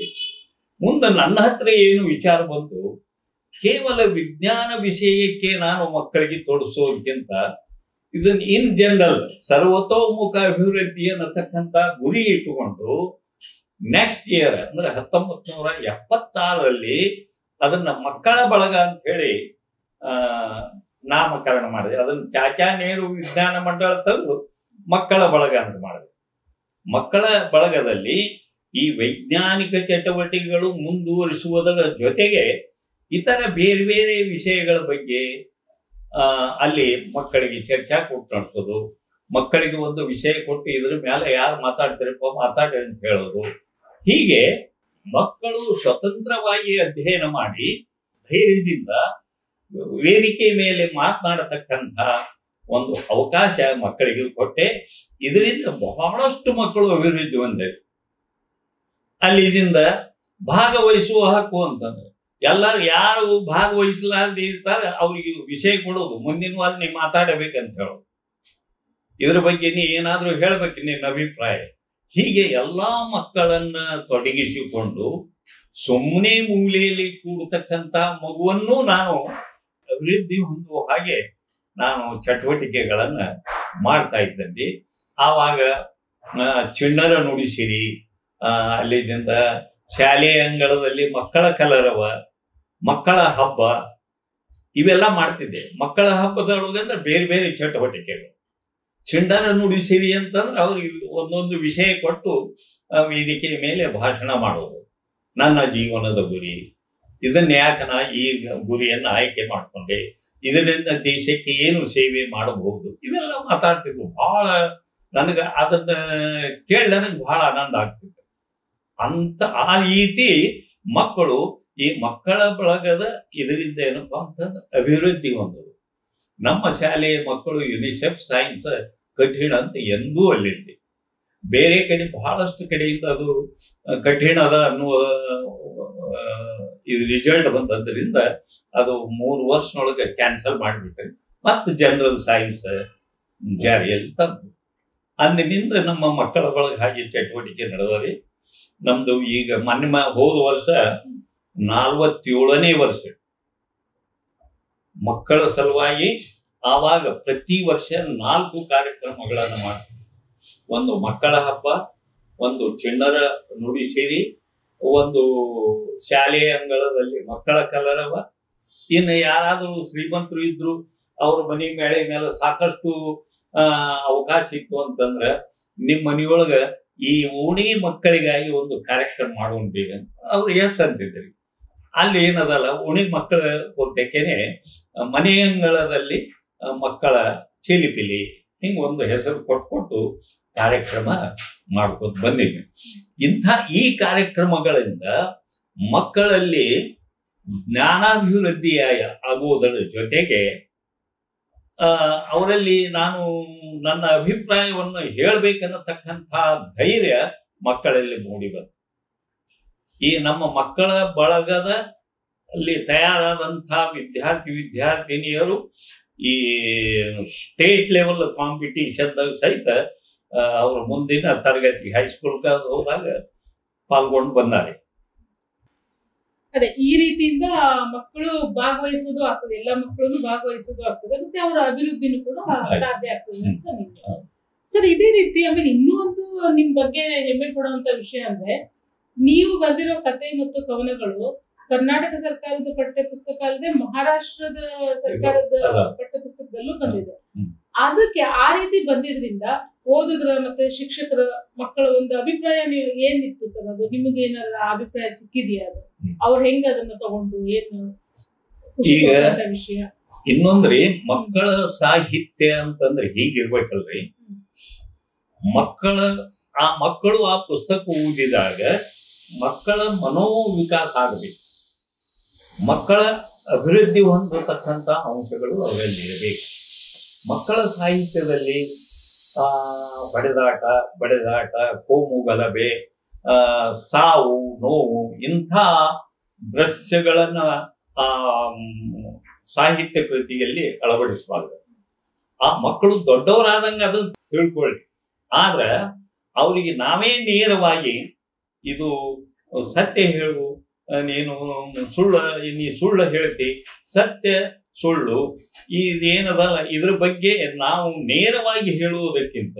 ಮುಂದೆ ನನ್ನ ಹತ್ರ ಏನು ವಿಚಾರ ಬಂತು, ಕೇವಲ ವಿಜ್ಞಾನ ವಿಷಯಕ್ಕೆ ನಾನು ಮಕ್ಕಳಿಗೆ ತೋರಿಸೋದಕ್ಕಿಂತ ಇದನ್ನ ಇನ್ ಜನರಲ್ ಸರ್ವತೋಮುಖ ಅಭಿವೃದ್ಧಿ ಅನ್ನತಕ್ಕಂಥ ಗುರಿ ಇಟ್ಟುಕೊಂಡು ನೆಕ್ಸ್ಟ್ ಇಯರ್ ಅಂದ್ರೆ 1976ರಲ್ಲಿ ಅದನ್ನ ಮಕ್ಕಳ ಬಳಗ ಅಂತ ಹೇಳಿ ನಾಮಕರಣ ಮಾಡಿದೆ. ಅದನ್ನ ಚಾಚಾ ನೆಹರು ವಿಜ್ಞಾನ ಮಂಡಳ ತಂದು ಮಕ್ಕಳ ಬಳಗ ಅಂತ ಮಾಡಿದೆ. ಮಕ್ಕಳ ಬಳಗದಲ್ಲಿ ಈ ವೈಜ್ಞಾನಿಕ ಚಟುವಟಿಕೆಗಳು ಮುಂದುವರಿಸುವುದರ ಜೊತೆಗೆ ಇತರ ಬೇರೆ ಬೇರೆ ವಿಷಯಗಳ ಬಗ್ಗೆ ಅಲ್ಲಿ ಮಕ್ಕಳಿಗೆ ಚರ್ಚಾಕೂಟ ನಡೆಸೋದು, ಮಕ್ಕಳಿಗೆ ಒಂದು ವಿಷಯ ಕೊಟ್ಟು ಇದ್ರ ಮೇಲೆ ಯಾರು ಮಾತಾಡ್ತಾರಪ್ಪ ಮಾತಾಡಿ ಅಂತ ಹೇಳೋದು. ಹೀಗೆ ಮಕ್ಕಳು ಸ್ವತಂತ್ರವಾಗಿ ಅಧ್ಯಯನ ಮಾಡಿ ಧೈರ್ಯದಿಂದ ವೇದಿಕೆ ಮೇಲೆ ಮಾತನಾಡತಕ್ಕಂಥ ಒಂದು ಅವಕಾಶ ಮಕ್ಕಳಿಗೆ ಕೊಟ್ಟೆ. ಇದರಿಂದ ಬಹಳಷ್ಟು ಮಕ್ಕಳು ಅಭಿವೃದ್ಧಿ ಹೊಂದಿವೆ. ಅಲ್ಲಿ ಇದರಿಂದ ಭಾಗವಹಿಸುವ ಹಕ್ಕು ಅಂತಂದ್ರೆ ಎಲ್ಲರೂ ಯಾರು ಭಾಗವಹಿಸಲಾರದೆ ಇರ್ತಾರೆ ಅವ್ರಿಗೆ ವಿಷಯ ಕೊಡೋದು, ಮುಂದಿನ ವಾರ ನೀವು ಮಾತಾಡಬೇಕಂತ ಹೇಳೋದು, ಇದ್ರ ಬಗ್ಗೆ ನೀ ಏನಾದ್ರೂ ಹೇಳ್ಬೇಕು ನಿನ್ನ ಅಭಿಪ್ರಾಯ. ಹೀಗೆ ಎಲ್ಲಾ ಮಕ್ಕಳನ್ನ ತೊಡಗಿಸಿಕೊಂಡು ಸುಮ್ಮನೆ ಮೂಲೆಯಲ್ಲಿ ಕೂಡತಕ್ಕಂತ ಮಗುವನ್ನು ನಾನು ಅಭಿವೃದ್ಧಿ ಹೊಂದುವ ಹಾಗೆ ನಾನು ಚಟುವಟಿಕೆಗಳನ್ನ ಮಾಡ್ತಾ ಇದ್ದಲ್ಲಿ ಆವಾಗ ಚಿಣ್ಣರ ನುಡಿಸಿರಿ, ಅಲ್ಲಿಂದ ಶಾಲೆಯ ಅಂಗಳದಲ್ಲಿ ಮಕ್ಕಳ ಕಲರವ, ಮಕ್ಕಳ ಹಬ್ಬ ಇವೆಲ್ಲ ಮಾಡ್ತಿದ್ದೆ. ಮಕ್ಕಳ ಹಬ್ಬದೊಳಗೆ ಅಂದ್ರೆ ಬೇರೆ ಬೇರೆ ಚಟುವಟಿಕೆಗಳು. ಚಿಣ್ಣರ ನುಡಿಸಿರಿ ಅಂತಂದ್ರೆ ಅವ್ರಿಗೆ ಒಂದೊಂದು ವಿಷಯ ಕೊಟ್ಟು ವೇದಿಕೆಯ ಮೇಲೆ ಭಾಷಣ ಮಾಡೋದು. ನನ್ನ ಜೀವನದ ಗುರಿ, ಇದನ್ನ ಯಾಕೆ ನಾ ಈ ಗುರಿಯನ್ನು ಆಯ್ಕೆ ಮಾಡಿಕೊಂಡೆ, ಇದರಿಂದ ದೇಶಕ್ಕೆ ಏನು ಸೇವೆ ಮಾಡಬಹುದು, ಇವೆಲ್ಲ ಮಾತಾಡ್ತಿದ್ವು. ಬಹಳ ನನಗೆ ಅದನ್ನ ಕೇಳಿ ನನಗೆ ಬಹಳ ಆನಂದ ಆಗ್ತಿತ್ತು. ಅಂತ ಆ ರೀತಿ ಮಕ್ಕಳು ಈ ಮಕ್ಕಳ ಬಳಗದ ಇದರಿಂದ ಏನಪ್ಪಾ ಅಂತಂದ್ರೆ ಅಭಿವೃದ್ಧಿ ಹೊಂದದು. ನಮ್ಮ ಶಾಲೆಯ ಮಕ್ಕಳು ಯುನಿಸೆಫ್ ಸೈನ್ಸ್ ಕಠಿಣ ಅಂತ ಎಂದೂ ಅಲ್ಲಿದೆ. ಬೇರೆ ಕಡೆ ಬಹಳಷ್ಟು ಕಡೆಯಿಂದ ಅದು ಕಠಿಣ ಅದ ಅನ್ನುವ ಇದು ರಿಸಲ್ಟ್ ಬಂದದ್ರಿಂದ ಅದು 3 ವರ್ಷನೊಳಗೆ ಕ್ಯಾನ್ಸಲ್ ಮಾಡಿಬಿಟ್ರೆ ಮತ್ತೆ ಜನರಲ್ ಸೈನ್ಸ್ ಜಾರಿಯಲ್ಲಿ ತಂದು ಅಂದಿನಿಂದ ನಮ್ಮ ಮಕ್ಕಳ ಒಳಗೆ ಹಾಗೆ ಚಟುವಟಿಕೆ ನಡೆದವೆ. ನಮ್ದು ಈಗ ಹೋದ ವರ್ಷ 47ನೇ ವರ್ಷ ಮಕ್ಕಳ ಸಲುವಾಗಿ. ಆವಾಗ ಪ್ರತಿ ವರ್ಷ 4 ಕಾರ್ಯಕ್ರಮಗಳನ್ನು ಮಾಡ್ತೀವಿ. ಒಂದು ಮಕ್ಕಳ ಹಬ್ಬ, ಒಂದು ಚಿಣ್ಣರ ನುಡಿ ಸೇರಿ, ಒಂದು ಶಾಲೆಯ ಅಂಗಳದಲ್ಲಿ ಮಕ್ಕಳ ಕಲರವ. ಇನ್ನು ಯಾರಾದರೂ ಶ್ರೀಮಂತರು ಇದ್ರು ಅವ್ರ ಮನೆ ಮೇಳೆ ಮೇಲೆ ಸಾಕಷ್ಟು ಅವಕಾಶ ಇತ್ತು ಅಂತಂದ್ರೆ ನಿಮ್ಮ ಮನೆಯೊಳಗ ಈ ಓಣಿ ಮಕ್ಕಳಿಗಾಗಿ ಒಂದು ಕಾರ್ಯಕ್ರಮ ಮಾಡೋಣ ಅಂತ ಅವ್ರು ಎಸ್ ಅಂತಿದ್ರಿ. ಅಲ್ಲಿ ಏನದಲ್ಲ ಓಣಿ ಮಕ್ಕಳ ಕೊರತೆಕೆನೆ ಮನೆಯಂಗಳದಲ್ಲಿ ಮಕ್ಕಳ ಚಿಲಿಪಿಲಿ ಹಿಂಗೆ ಒಂದು ಹೆಸರು ಕೊಟ್ಟು ಕಾರ್ಯಕ್ರಮ ಮಾಡ್ಕೊಂಡು ಬಂದಿದೆ. ಇಂಥ ಈ ಕಾರ್ಯಕ್ರಮಗಳಿಂದ ಮಕ್ಕಳಲ್ಲಿ ಜ್ಞಾನಾಭಿವೃದ್ಧಿ ಆಗುವುದರ ಜೊತೆಗೆ ಅವರಲ್ಲಿ ನಾನು ನನ್ನ ಅಭಿಪ್ರಾಯವನ್ನು ಹೇಳಬೇಕನ್ನತಕ್ಕಂಥ ಧೈರ್ಯ ಮಕ್ಕಳಲ್ಲಿ ಮೂಡಿ ಬಂತು. ಈ ನಮ್ಮ ಮಕ್ಕಳ ಬಳಗದ ಅಲ್ಲಿ ತಯಾರಾದಂಥ ವಿದ್ಯಾರ್ಥಿನಿಯರು ಈ ಸ್ಟೇಟ್ ಲೆವೆಲ್ ಕಾಂಪಿಟೇಷನ್ದಾಗ ಸಹಿತ ಅವರು ಮುಂದಿನ ತರಗತಿ ಹೈಸ್ಕೂಲ್ಗೆ ಹೋದಾಗ ಪಾಲ್ಗೊಂಡು ಬಂದಾರೆ. ಅದೇ ಈ ರೀತಿಯಿಂದ ಮಕ್ಕಳು ಭಾಗವಹಿಸೋದು ಆಗ್ತದೆ, ಎಲ್ಲ ಮಕ್ಕಳು ಭಾಗವಹಿಸೋದು ಆಗ್ತದೆ, ಮತ್ತೆ ಅವರ ಅಭಿವೃದ್ಧಿನೂ ಕೂಡ ಸಾಧ್ಯ ಆಗ್ತದೆ ಅಂತ ನಿಮ್ಗೆ. ಸರ್, ಇದೇ ರೀತಿ ಆಮೇಲೆ ಇನ್ನೂ ಒಂದು ನಿಮ್ ಬಗ್ಗೆ ಹೆಮ್ಮೆ ಪಡುವಂತ ವಿಷಯ ಅಂದ್ರೆ ನೀವು ಬರೆದಿರೋ ಕತೆ ಮತ್ತು ಕವನಗಳು ಕರ್ನಾಟಕ ಸರ್ಕಾರದ ಪಠ್ಯ ಪುಸ್ತಕ ಅಲ್ಲದೆ ಮಹಾರಾಷ್ಟ್ರದ ಸರ್ಕಾರದ ಪಠ್ಯ ಪುಸ್ತಕದಲ್ಲೂ ಬಂದಿದೆ. ಅದಕ್ಕೆ ಆ ರೀತಿ ಬಂದಿದ್ರಿಂದ ಓದುಗರ ಮತ್ತೆ ಶಿಕ್ಷಕರ ಮಕ್ಕಳ ಒಂದು ಅಭಿಪ್ರಾಯ ನೀವು ಏನಿತ್ತು ಸರ್? ಅದು ನಿಮಗೆ ಏನಾರ ಅಭಿಪ್ರಾಯ ಸಿಕ್ಕಿದೆಯಾ? ಅದು ಅವ್ರು ಹೆಂಗ ಅದನ್ನ ತಗೊಂಡು ಏನು ವಿಷಯ? ಇನ್ನೊಂದ್ರಿ, ಮಕ್ಕಳ ಸಾಹಿತ್ಯ ಅಂತಂದ್ರೆ ಹೀಗಿರ್ಬೇಕಲ್ರಿ. ಮಕ್ಕಳು ಆ ಪುಸ್ತಕ ಓದಿದಾಗ ಮಕ್ಕಳ ಮನೋವಿಕಾಸ ಆಗಬೇಕು, ಮಕ್ಕಳ ಅಭಿವೃದ್ಧಿ ಹೊಂದತಕ್ಕಂಥ ಅಂಶಗಳು ಅವರಲ್ಲಿ ಇರಬೇಕು. ಮಕ್ಕಳ ಸಾಹಿತ್ಯದಲ್ಲಿ ಬಡೆದಾಟ, ಕೋಮು ಗಲಭೆ, ಸಾವು ನೋವು ಇಂಥ ದೃಶ್ಯಗಳನ್ನ ಸಾಹಿತ್ಯ ಕೃತಿಯಲ್ಲಿ ಅಳವಡಿಸಬಾರ್ದು. ಆ ಮಕ್ಕಳು ದೊಡ್ಡವರಾದಂಗ ಅದನ್ನು ತಿಳ್ಕೊಳ್ಳಿ. ಆದ್ರೆ ಅವರಿಗೆ ನಾವೇ ನೇರವಾಗಿ ಇದು ಸತ್ಯ ಹೇಳು, ನೀನು ನೀ ಸುಳ್ಳು ಹೇಳ್ತಿ, ಸತ್ಯ ಸುಳ್ಳು ಇದೇನದಲ್ಲ, ಇದ್ರ ಬಗ್ಗೆ ನಾವು ನೇರವಾಗಿ ಹೇಳುವುದಕ್ಕಿಂತ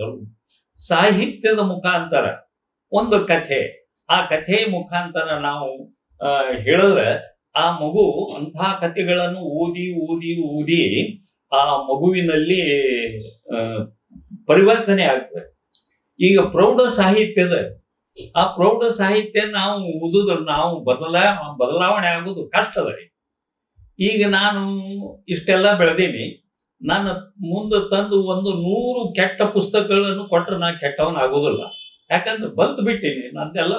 ಸಾಹಿತ್ಯದ ಮುಖಾಂತರ ಒಂದು ಕಥೆ, ಆ ಕಥೆಯ ಮುಖಾಂತರ ನಾವು ಹೇಳಿದ್ರೆ ಆ ಮಗು ಅಂತಹ ಕಥೆಗಳನ್ನು ಓದಿ ಆ ಮಗುವಿನಲ್ಲಿ ಪರಿವರ್ತನೆ ಆಗ್ತದೆ. ಈಗ ಪ್ರೌಢ ಸಾಹಿತ್ಯ ನಾವು ಓದಿದ್ರೆ ನಾವು ಬದಲಾವಣೆ ಆಗೋದು ಕಷ್ಟದ ರೀ. ಈಗ ನಾನು ಇಷ್ಟೆಲ್ಲ ಬೆಳೆದೀನಿ, ನಾನು ಮುಂದೆ ತಂದು 100 ಕೆಟ್ಟ ಪುಸ್ತಕಗಳನ್ನು ಕೊಟ್ಟರೆ ನಾ ಕೆಟ್ಟವನ್ ಆಗೋದಿಲ್ಲ. ಯಾಕಂದ್ರೆ ಬಂದು ಬಿಟ್ಟಿನಿ, ನಂದೆಲ್ಲ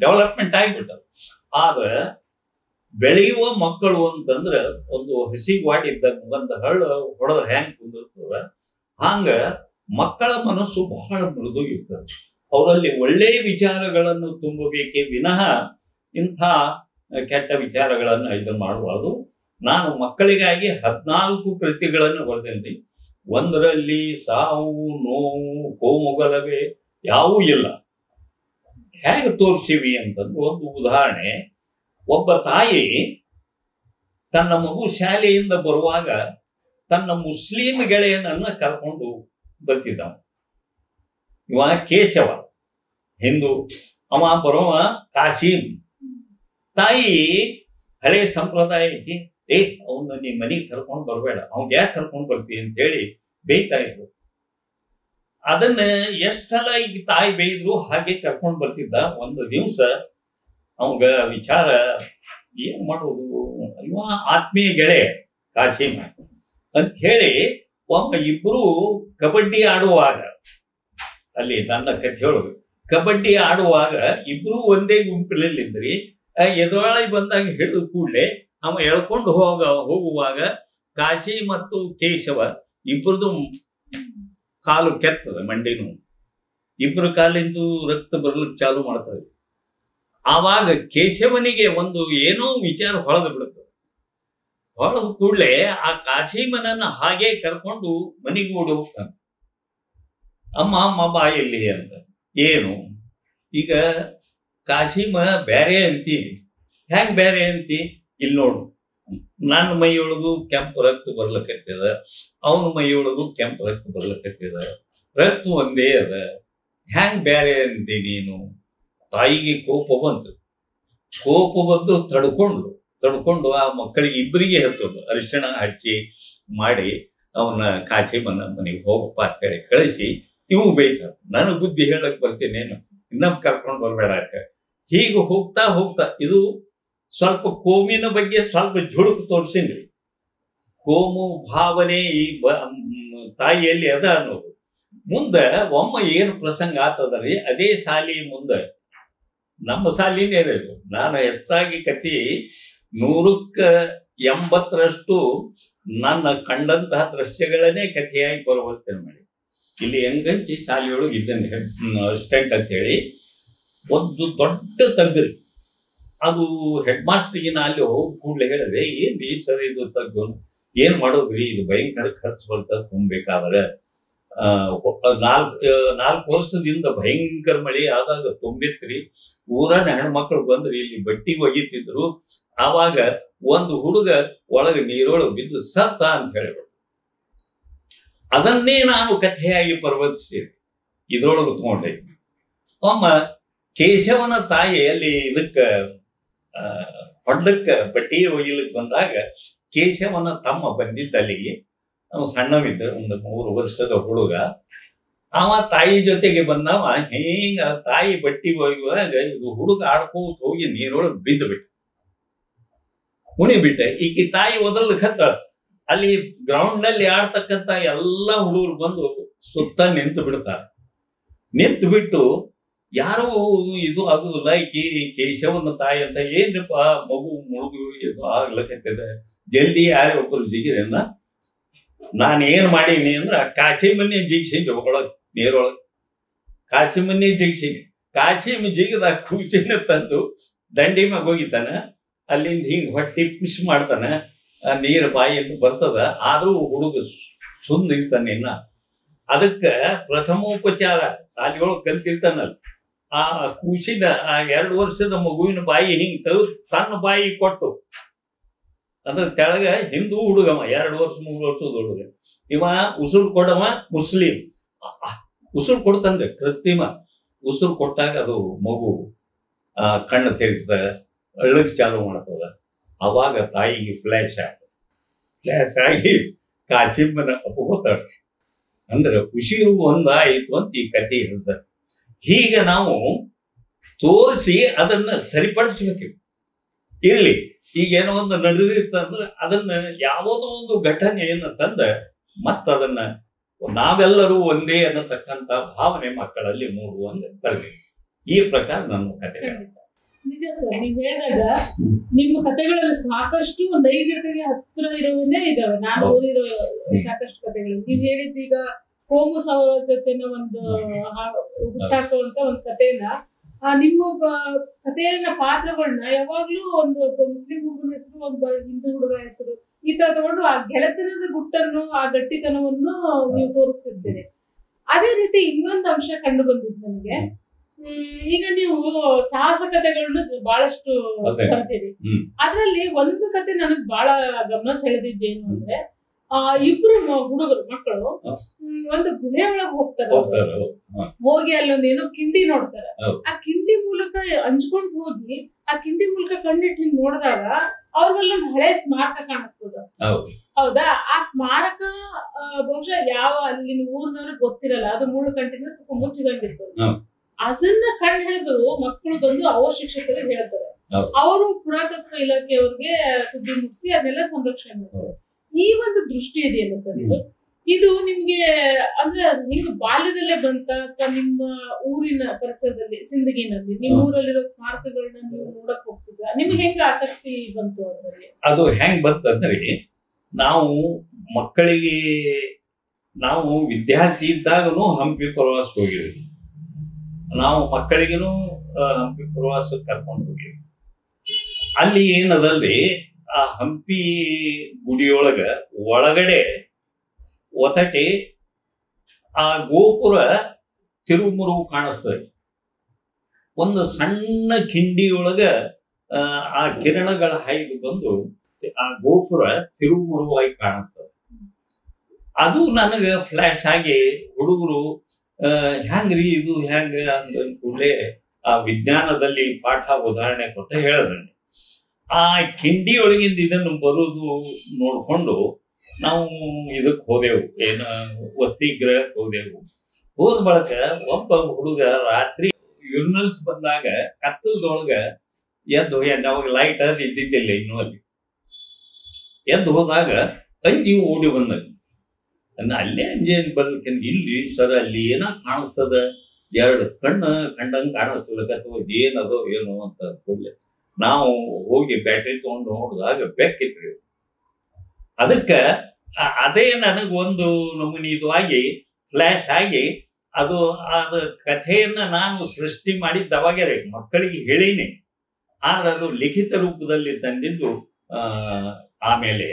ಡೆವಲಪ್ಮೆಂಟ್ ಆಗಿಬಿಟ್ಟದು. ಆದ್ರೆ ಬೆಳೆಯುವ ಮಕ್ಕಳು ಅಂತಂದ್ರೆ ಒಂದು ಹಸಿವಾಡಿ ಇದ್ದಾಗ ಒಂದು ಹಳ್ಳ ಹೊಡೆದ್ರೆ ಹೆಂಗ್ ಕುಂದಿರ್ತದ, ಹಂಗ ಮಕ್ಕಳ ಮನಸ್ಸು ಬಹಳ ಮೃದು ಇರ್ತದೆ. ಅವರಲ್ಲಿ ಒಳ್ಳೆಯ ವಿಚಾರಗಳನ್ನು ತುಂಬಬೇಕೇ ವಿನಃ ಇಂಥ ಕೆಟ್ಟ ವಿಚಾರಗಳನ್ನು ಇದನ್ನು ಮಾಡಬಾರ್ದು. ನಾನು ಮಕ್ಕಳಿಗಾಗಿ 14 ಕೃತಿಗಳನ್ನು ಬರೆದೇನೆ. ಒಂದರಲ್ಲಿ ಸಾವು ನೋವು ಕೋಮು ಗಲಭೆ ಯಾವೂ ಇಲ್ಲ. ಹೇಗೆ ತೋರಿಸಿವಿ ಅಂತಂದ್ರೆ ಒಂದು ಉದಾಹರಣೆ. ಒಬ್ಬ ತಾಯಿ ತನ್ನ ಮಗು ಶಾಲೆಯಿಂದ ಬರುವಾಗ ತನ್ನ ಮುಸ್ಲಿಂ ಗೆಳೆಯನನ್ನ ಕರ್ಕೊಂಡು ಬರ್ತಿದ್ದ. ಇವ ಕೇಶವ ಹಿಂದೂ, ಅವ ಬರುವ ಕಾಶೀಂ. ತಾಯಿ ಹಳೆ ಸಂಪ್ರದಾಯಕ್ಕೆ ಅವನ್ನ ನೀ ಮನೆಗೆ ಕರ್ಕೊಂಡು ಬರಬೇಡ, ಅವ್ಗೆ ಯಾಕೆ ಕರ್ಕೊಂಡು ಬರ್ತೀವಿ ಅಂತ ಹೇಳಿ ಬೇಯ್ತಾ ಇದ್ರು. ಅದನ್ನ ಎಷ್ಟು ಸಲ ಈಗ ತಾಯಿ ಬೇಯ್ದ್ರು ಹಾಗೆ ಕರ್ಕೊಂಡು ಬರ್ತಿದ್ದ. ಒಂದು ದಿವಸ ಅವಂಗ ವಿಚಾರ ಏನ್ ಮಾಡೋದು, ಇವ ಆತ್ಮೀಯ ಗೆಳೆ ಕಾಶೀಮ ಅಂತ ಹೇಳಿ ಒಮ್ಮ ಇಬ್ರು ಕಬಡ್ಡಿ ಆಡುವಾಗ, ಅಲ್ಲಿ ನನ್ನ ಕಥೆ ಹೇಳೋದು, ಕಬಡ್ಡಿ ಆಡುವಾಗ ಇಬ್ರು ಒಂದೇ ಗುಂಪಿನಲ್ಲಿದ್ರಿ. ಎದುರಾಳಿ ಬಂದಾಗ ಹಿಡಿದು ಕೂಡಲೇ ಅವ ಎಳ್ಕೊಂಡು ಹೋಗುವಾಗ ಕಾಶಿ ಮತ್ತು ಕೇಶವ ಇಬ್ಬರದು ಕಾಲು ಕೆತ್ತದ, ಮಂಡಿನೂ ಇಬ್ಬರು ಕಾಲಿಂದು ರಕ್ತ ಬರ್ಲಿಕ್ಕೆ ಚಾಲು ಮಾಡ್ತದೆ. ಆವಾಗ ಕೇಶವನಿಗೆ ಒಂದು ಏನೋ ವಿಚಾರ ಹೊಳೆದು ಬಿಡುತ್ತದೆ. ಹೊಳೆದ ಕೂಡಲೇ ಆ ಕಾಶೀಮನನ್ನ ಹಾಗೆ ಕರ್ಕೊಂಡು ಮನೆಗೆ ಓಡಿ ಹೋಗ್ತಾನೆ. ಅಮ್ಮ ಬಾಯಲ್ಲಿ ಅಂತ. ಏನು ಈಗ ಕಾಶೀಮ ಬೇರೆ ಅಂತಿ, ಹೆಂಗ್ ಬೇರೆ ಅಂತಿ? ಇಲ್ಲಿ ನೋಡು, ನನ್ನ ಮೈಯೊಳಗೂ ಕೆಂಪು ರಕ್ತ ಬರ್ಲಕತ್ತದ, ಅವನ ಮೈಯೊಳಗೂ ಕೆಂಪು ರಕ್ತ ಬರ್ಲಕತ್ತದ, ರಕ್ತ ಒಂದೇ ಅದ, ಹೆಂಗ್ ಬೇರೆ ಅಂತಿ ನೀನು? ತಾಯಿಗೆ ಕೋಪ ಬಂದು ತಡ್ಕೊಂಡು ಆ ಮಕ್ಕಳಿಗೆ ಇಬ್ಬರಿಗೆ ಹಚ್ಚೋದು, ಅರಿಶಿಣ ಹಚ್ಚಿ ಮಾಡಿ ಅವನ ಕಾಶೀಮನ ಮನೆಗೆ ಹೋಗಪ್ಪ ಅಂತ ಹೇಳಿ ಕಳಿಸಿ ಇವು ಬೈತಾರೆ. ನನಗೆ ಬುದ್ಧಿ ಹೇಳಕ್ ಬರ್ತೀನೇನು, ಇನ್ನೊಬ್ಬ ಕರ್ಕೊಂಡು ಬರ್ಬೇಡ ಅಂತ. ಹೀಗೆ ಹೋಗ್ತಾ ಇದು ಸ್ವಲ್ಪ ಕೋಮಿನ ಬಗ್ಗೆ ಸ್ವಲ್ಪ ಜುಡುಕು ತೋರಿಸಿನ್ರಿ. ಕೋಮು ಭಾವನೆ ಈ ತಾಯಿಯಲ್ಲಿ ಅದ ಅನ್ನೋದು. ಮುಂದೆ ಒಮ್ಮ ಏನು ಪ್ರಸಂಗ ಆತದ್ರಿ, ಅದೇ ಸಾಲಿ ಮುಂದೆ ನಮ್ಮ ಸಾಲಿನೇ ಇರೋದು. ನಾನು ಹೆಚ್ಚಾಗಿ ಕತಿ 180% ನನ್ನ ಕಂಡಂತಹ ದೃಶ್ಯಗಳನ್ನೇ ಕಥೆಯಾಗಿ ಪರಿವರ್ತನೆ ಮಾಡಿ. ಇಲ್ಲಿ ಹೆಂಗಂಚಿ ಶಾಲೆಯೊಳಗೆ ಇದ್ದಂಗೆ ಅಸಿಸ್ಟೆಂಟ್ ಅಂತ ಹೇಳಿ ಒಂದು ದೊಡ್ಡ ತಗ್ರಿ. ಅದು ಹೆಡ್ ಮಾಸ್ಟರ್ಗೆ ನಾ ಅಲ್ಲಿ ಹೋಗಿ ಕೂಡಲೇ ಹೇಳಿದೆ, ಏನ್ರಿ ಸರ್ ಇದು ತಗ್ಗು, ಏನ್ ಮಾಡೋದ್ರಿ, ಇದು ಭಯಂಕರ ಖರ್ಚು ಬರ್ತದೆ ತುಂಬಬೇಕಾದ್ರೆ. 4 ವರ್ಷದಿಂದ ಭಯಂಕರ ಮಳೆ ಆದಾಗ ತುಂಬಿತ್ರಿ. ಊರನ ಹೆಣ್ಮಕ್ಳು ಬಂದ್ರಿ, ಇಲ್ಲಿ ಬಟ್ಟಿ ಒಗಿತಿದ್ರು. ಆವಾಗ ಒಂದು ಹುಡುಗ ಒಳಗೆ ನೀರೊಳಗೆ ಬಿದ್ದು ಸತ್ತ ಅಂತ ಹೇಳಿಬಿಟ್ಟು ಅದನ್ನೇ ನಾನು ಕಥೆಯಾಗಿ ಪರಿವರ್ತಿಸಿದೆ, ಇದ್ರೊಳಗೆ ತಗೊಂಡೆ. ಒಮ್ಮ ಕೇಶವನ ತಾಯಿ ಅಲ್ಲಿ ಇದಕ್ಕ ಹೊಡ್ಲಕ್ಕ ಬಟ್ಟಿ ಒಯ್ಯಲಿಕ್ಕೆ ಬಂದಾಗ ಕೇಶವನ ತಮ್ಮ ಬಂದಿದ್ದ ಅಲ್ಲಿಗೆ. ನಾವು ಸಣ್ಣವಿದ್ದ, ಒಂದು 3 ವರ್ಷದ ಹುಡುಗ. ಅವ ತಾಯಿ ಜೊತೆಗೆ ಬಂದವ. ಹಿಂಗ ತಾಯಿ ಬಟ್ಟಿ ಒಯ್ಯುವಾಗ ಇದು ಹುಡುಗ ಆಡ್ಕೋತ ಹೋಗಿ ನೀರೊಳಗೆ ಬಿದ್ದು ಬಿಟ್ಟ, ಮುಣಿಬಿಟ್ಟೆ. ಈಗ ತಾಯಿ ಒದಲ್ಕತ್ತ. ಅಲ್ಲಿ ಗ್ರೌಂಡ್ ನಲ್ಲಿ ಆಡ್ತಕ್ಕಂತ ಎಲ್ಲಾ ಹುಡುಗರು ಬಂದು ಸುತ್ತ ನಿಂತು ಬಿಡ್ತಾರೆ. ನಿಂತು ಬಿಟ್ಟು ಯಾರು ಇದು ಆಗುದಿಲ್ಲ, ಈಕಿ ಕೇಶವನ ತಾಯಿ ಅಂತ, ಏನ್ರಪ್ಪ ಮಗು ಮುಳುಗು ಇದು ಆಗ್ಲಕತ್ತಿದೆ, ಜಲ್ದಿ ಯಾರೇ ಒಬ್ಬರು ಜಿಗಿರನ್ನ. ನಾನೇನ್ ಮಾಡೀನಿ ಅಂದ್ರ ಕಾಶಿಮನ್ನಿ ಜಿಗ್ಸೀನಿ ಒಳಗ್ ನೀರೊಳಗೆ. ಕಾಶಿಮನ್ನಿ ಜಿಗ್ಸೀನಿ. ಕಾಶಿಮ ಜಿಗದ ಕೂಸಿನ ತಂದು ದಂಡಿ ಮ್ಯಾಗ ಹೋಗಿತಾನ. ಅಲ್ಲಿಂದ ಹಿಂಗ್ ಹೊಟ್ಟಿ ಪುಷ್ ಮಾಡ್ತಾನ, ನೀರು ಬಾಯಿಯಿಂದ ಬರ್ತದ. ಆದ್ರೂ ಹುಡುಗ ಸುಂದ್ ಇರ್ತಾನೆ. ಇನ್ನ ಅದಕ್ಕ ಪ್ರಥಮೋಪಚಾರ ಶಾಲೆಯೊಳಗೆ ಕಲ್ತಿರ್ತಾನಲ್ಲ, ಆ ಕೂಸಿನ ಆ 2 ವರ್ಷದ ಮಗುವಿನ ಬಾಯಿ ಹಿಂಗ್ ತೆಗೆದು ತನ್ನ ಬಾಯಿ ಕೊಟ್ಟು, ಅದ್ರ ಕೆಳಗ ಹಿಂದೂ ಹುಡುಗವ, 2 ವರ್ಷ 3 ವರ್ಷದ ಹುಡುಗ. ಇವ ಉಸುರು ಕೊಡವ ಮುಸ್ಲಿಂ. ಉಸುರು ಕೊಡ್ತಾನ್ರಿ, ಕೃತ್ರಿಮ ಉಸುರು ಕೊಟ್ಟಾಗ ಅದು ಮಗು ಕಣ್ಣು ತೆರೀತದ, ಅಳ್ಳಕ್ ಚಾಲು ಮಾಡ್ತದ. ಅವಾಗ ತಾಯಿಗೆ ಫ್ಲಾಶ್ ಆಗ್ತದೆ. ಫ್ಲಾಶ್ ಆಗಿ ಕಾಶಿಮ್ಮನ ಅಪ್ಪಗೋತಾಳ. ಅಂದ್ರೆ ಉಸಿರು ಒಂದಾಯಿತು ಅಂತ ಈ ಕಥೆ ಹೆಸರು. ಹೀಗೆ ನಾವು ತೋರಿಸಿ ಅದನ್ನ ಸರಿಪಡಿಸ್ಬೇಕು. ಇರ್ಲಿ, ಈಗೇನೋ ಒಂದು ನಡೆದಿರ್ತಂದ್ರೆ ಅದನ್ನ ಯಾವುದೋ ಒಂದು ಘಟನೆಯನ್ನು ತಂದ ಮತ್ತದನ್ನ ನಾವೆಲ್ಲರೂ ಒಂದೇ ಅನ್ನತಕ್ಕಂಥ ಭಾವನೆ ಮಕ್ಕಳಲ್ಲಿ ಮೂಡುವಂಗೆ ಬರಬೇಕು. ಈ ಪ್ರಕಾರ ನನ್ನ ಕಥೆ. ನಿಜ ಸರ್, ನೀವ್ ಹೇಳಿದಾಗ ನಿಮ್ಮ ಕಥೆಗಳಲ್ಲಿ ಸಾಕಷ್ಟು ನೈಜತೆಗೆ ಹತ್ತಿರ ಇರೋವನ್ನೇ ಇದಾವೆ. ನಾನು ಓದಿರೋ ಸಾಕಷ್ಟು ಕಥೆಗಳು. ನೀವ್ ಹೇಳಿದ್ದೀಗ ಕೋಮು ಸೌಹಾರ್ದತೆನ ಒಂದು ಹುಟ್ಟಾಕುವಂತ ಒಂದು ಕಥೆನ, ನಿಮ್ಮ ಕಥೆಯಲ್ಲಿನ ಪಾತ್ರಗಳನ್ನ ಯಾವಾಗ್ಲೂ ಒಂದು ಮುಸ್ಲಿಂ ಹುಡುಗನ ಹೆಸರು, ಒಂದು ಹಿಂದೂ ಹುಡುಗ ಹೆಸರು, ಈ ತರ ತಗೊಂಡು ಆ ಗೆಳೆತನದ ಗುಟ್ಟನ್ನು, ಆ ಗಟ್ಟಿತನವನ್ನು ನೀವು ತೋರಿಸ್ತಿದ್ದೀರಿ. ಅದೇ ರೀತಿ ಇನ್ನೊಂದು ಅಂಶ ಕಂಡು ಬಂದಿತ್ತು ನನಗೆ. ಈಗ ನೀವು ಸಾಹಸ ಕಥೆಗಳನ್ನ ಬಹಳಷ್ಟು ಬರ್ತೀರಿ. ಅದ್ರಲ್ಲಿ ಒಂದು ಕತೆ ನನಗ್ ಬಹಳ ಗಮನ ಸೆಳೆದಿದ್ದೇನು ಅಂದ್ರೆ, ಇಬ್ರು ಹುಡುಗರು ಮಕ್ಕಳು ಒಂದು ಗುಹೆ ಒಳಗೆ ಹೋಗ್ತಾರೆ. ಹೋಗಿ ಅಲ್ಲೊಂದು ಏನೋ ಕಿಂಡಿ ನೋಡ್ತಾರೆ. ಆ ಕಿಂಡಿ ಮೂಲಕ ಹಂಚ್ಕೊಂಡ್ ಹೋಗಿ ಆ ಕಿಂಡಿ ಮೂಲಕ ಕಣ್ಣಿಟ್ಟು ಹಿಂಗ್ ನೋಡಿದಾಗ ಅವ್ರಿಗೆಲ್ಲೊಂದು ಹಳೆ ಸ್ಮಾರಕ ಕಾಣಿಸ್ತದ. ಹೌದಾ? ಆ ಸ್ಮಾರಕ ಬಹುಶಃ ಯಾವ ಅಲ್ಲಿನ ಊರ್ನವ್ರಿಗೆ ಗೊತ್ತಿರಲ್ಲ, ಅದು ಮೂಳು ಕಂಟಿನ ಸ್ವಲ್ಪ ಮುಚ್ಚಿದಂಗಿರ್ತದೆ. ಅದನ್ನ ಕಂಡು ಹಿಡಿದು ಮಕ್ಕಳು ಬಂದು ಅವ್ರ ಶಿಕ್ಷಕರಿಗೆ ಹೇಳ್ತಾರೆ. ಅವರು ಪುರಾತತ್ವ ಇಲಾಖೆಯವ್ರಿಗೆ ಸುದ್ದಿ ಮುಗಿಸಿ ಅದನ್ನೆಲ್ಲ ಸಂರಕ್ಷಣೆ ಮಾಡ್ತಾರೆ. ಈ ಒಂದು ದೃಷ್ಟಿ ಇದೆಯಲ್ಲ ಸರ್, ಇದು ನಿಮ್ಗೆ ಅಂದ್ರೆ ಹಿಂಗ ಬಾಲ್ಯದಲ್ಲೇ ಬಂತ, ನಿಮ್ಮ ಊರಿನ ಪರಿಸರದಲ್ಲಿ ಸಿಂದಗಿನಲ್ಲಿ ನಿಮ್ಮ ಊರಲ್ಲಿರೋ ಸ್ಮಾರಕಗಳನ್ನ ನೀವು ನೋಡಕ್ ಹೋಗ್ತಿದ್ರ? ನಿಮ್ಗೆ ಹೆಂಗ ಆಸಕ್ತಿ ಬಂತು ಅದರಲ್ಲಿ? ಅದು ಹೆಂಗ್ ಬಂತಂದ್ರೆ, ನಾವು ಮಕ್ಕಳಿಗೆ ನಾವು ವಿದ್ಯಾರ್ಥಿ ಇದ್ದಾಗನು ಹಂಪಿ ಪ್ರವಾಸಕ್ಕೆ ಹೋಗಿದ್ವಿ. ನಾವು ಮಕ್ಕಳಿಗೂ ಹಂಪಿ ಪ್ರವಾಸಕ್ಕೆ ಕರ್ಕೊಂಡು ಹೋಗಿದ್ವಿ. ಅಲ್ಲಿ ಏನದಲ್ರಿ, ಆ ಹಂಪಿ ಗುಡಿಯೊಳಗ ಒಳಗಡೆ ಒತಟಿ ಆ ಗೋಪುರ ತಿರುಮುರು ಕಾಣಿಸ್ತದೆ. ಒಂದು ಸಣ್ಣ ಕಿಂಡಿಯೊಳಗ ಆ ಕಿರಣಗಳ ಹಾಯ್ದು ಬಂದು ಆ ಗೋಪುರ ತಿರುಮುರುವಾಗಿ ಕಾಣಿಸ್ತದೆ. ಅದು ನನಗೆ ಫ್ಲಾಶ್ ಆಗಿ ಹುಡುಗರು ಹೆಂಗ್ರಿ ಇದು ಹೆಂಗ ಅಂದ ಕೂಡಲೇ ಆ ವಿಜ್ಞಾನದಲ್ಲಿ ಪಾಠ ಉದಾಹರಣೆ ಕೊಟ್ಟ ಹೇಳದಂಗೆ ಆ ಕಿಂಡಿ ಒಳಗಿಂದ ಇದನ್ನು ಬರುವುದು ನೋಡ್ಕೊಂಡು ನಾವು ಇದಕ್ಕೆ ಹೋದೆವು, ಏನ ವಸತಿ ಗೃಹಕ್ಕೆ ಹೋದೆವು. ಹೋದ ಬಳಕ ಒಬ್ಬ ಹುಡುಗ ರಾತ್ರಿ ಯುರಿನಲ್ಸ್ ಬಂದಾಗ ಕತ್ತಲದೊಳಗ ಎದ್ದು ಅವಾಗ ಲೈಟ್ ಅದು ಇದ್ದಿದ್ದಿಲ್ಲ ಇನ್ನೂ. ಅಲ್ಲಿ ಎದ್ದು ಹೋದಾಗ ಅಂಜಿ ಓಡಿ ಬಂದಲ್ಲಿ ಅಲ್ಲೇ ಅಂಜೇನ್ ಬರ್ಲಿಕ್ಕೆ, ಇಲ್ಲಿ ಸರ್ ಅಲ್ಲಿ ಏನ ಕಾಣಿಸ್ತದ, 2 ಕಣ್ಣು ಕಂಡಂಗೆ ಕಾಣಿಸ್ತಲಕತ್ತವ, ಏನದೋ ಏನೋ ಅಂತ ಕೂಡಲೇ ನಾವು ಹೋಗಿ ಬ್ಯಾಟ್ರಿ ತಗೊಂಡು ನೋಡಿದಾಗ ಬೆಕ್ಕಿತ್ರಿ. ಅದಕ್ಕೆ ಅದೇ ನನಗೊಂದು ನಮೂನಿ ಇದಾಗಿ ಫ್ಲಾಶ್ ಆಗಿ ಅದು ಕಥೆಯನ್ನ ನಾನು ಸೃಷ್ಟಿ ಮಾಡಿದ್ದ ಅವಾಗೇ ಮಕ್ಕಳಿಗೆ ಹೇಳಿನಿ. ಆದ್ರೆ ಅದು ಲಿಖಿತ ರೂಪದಲ್ಲಿ ತಂದಿದ್ದು ಆಮೇಲೆ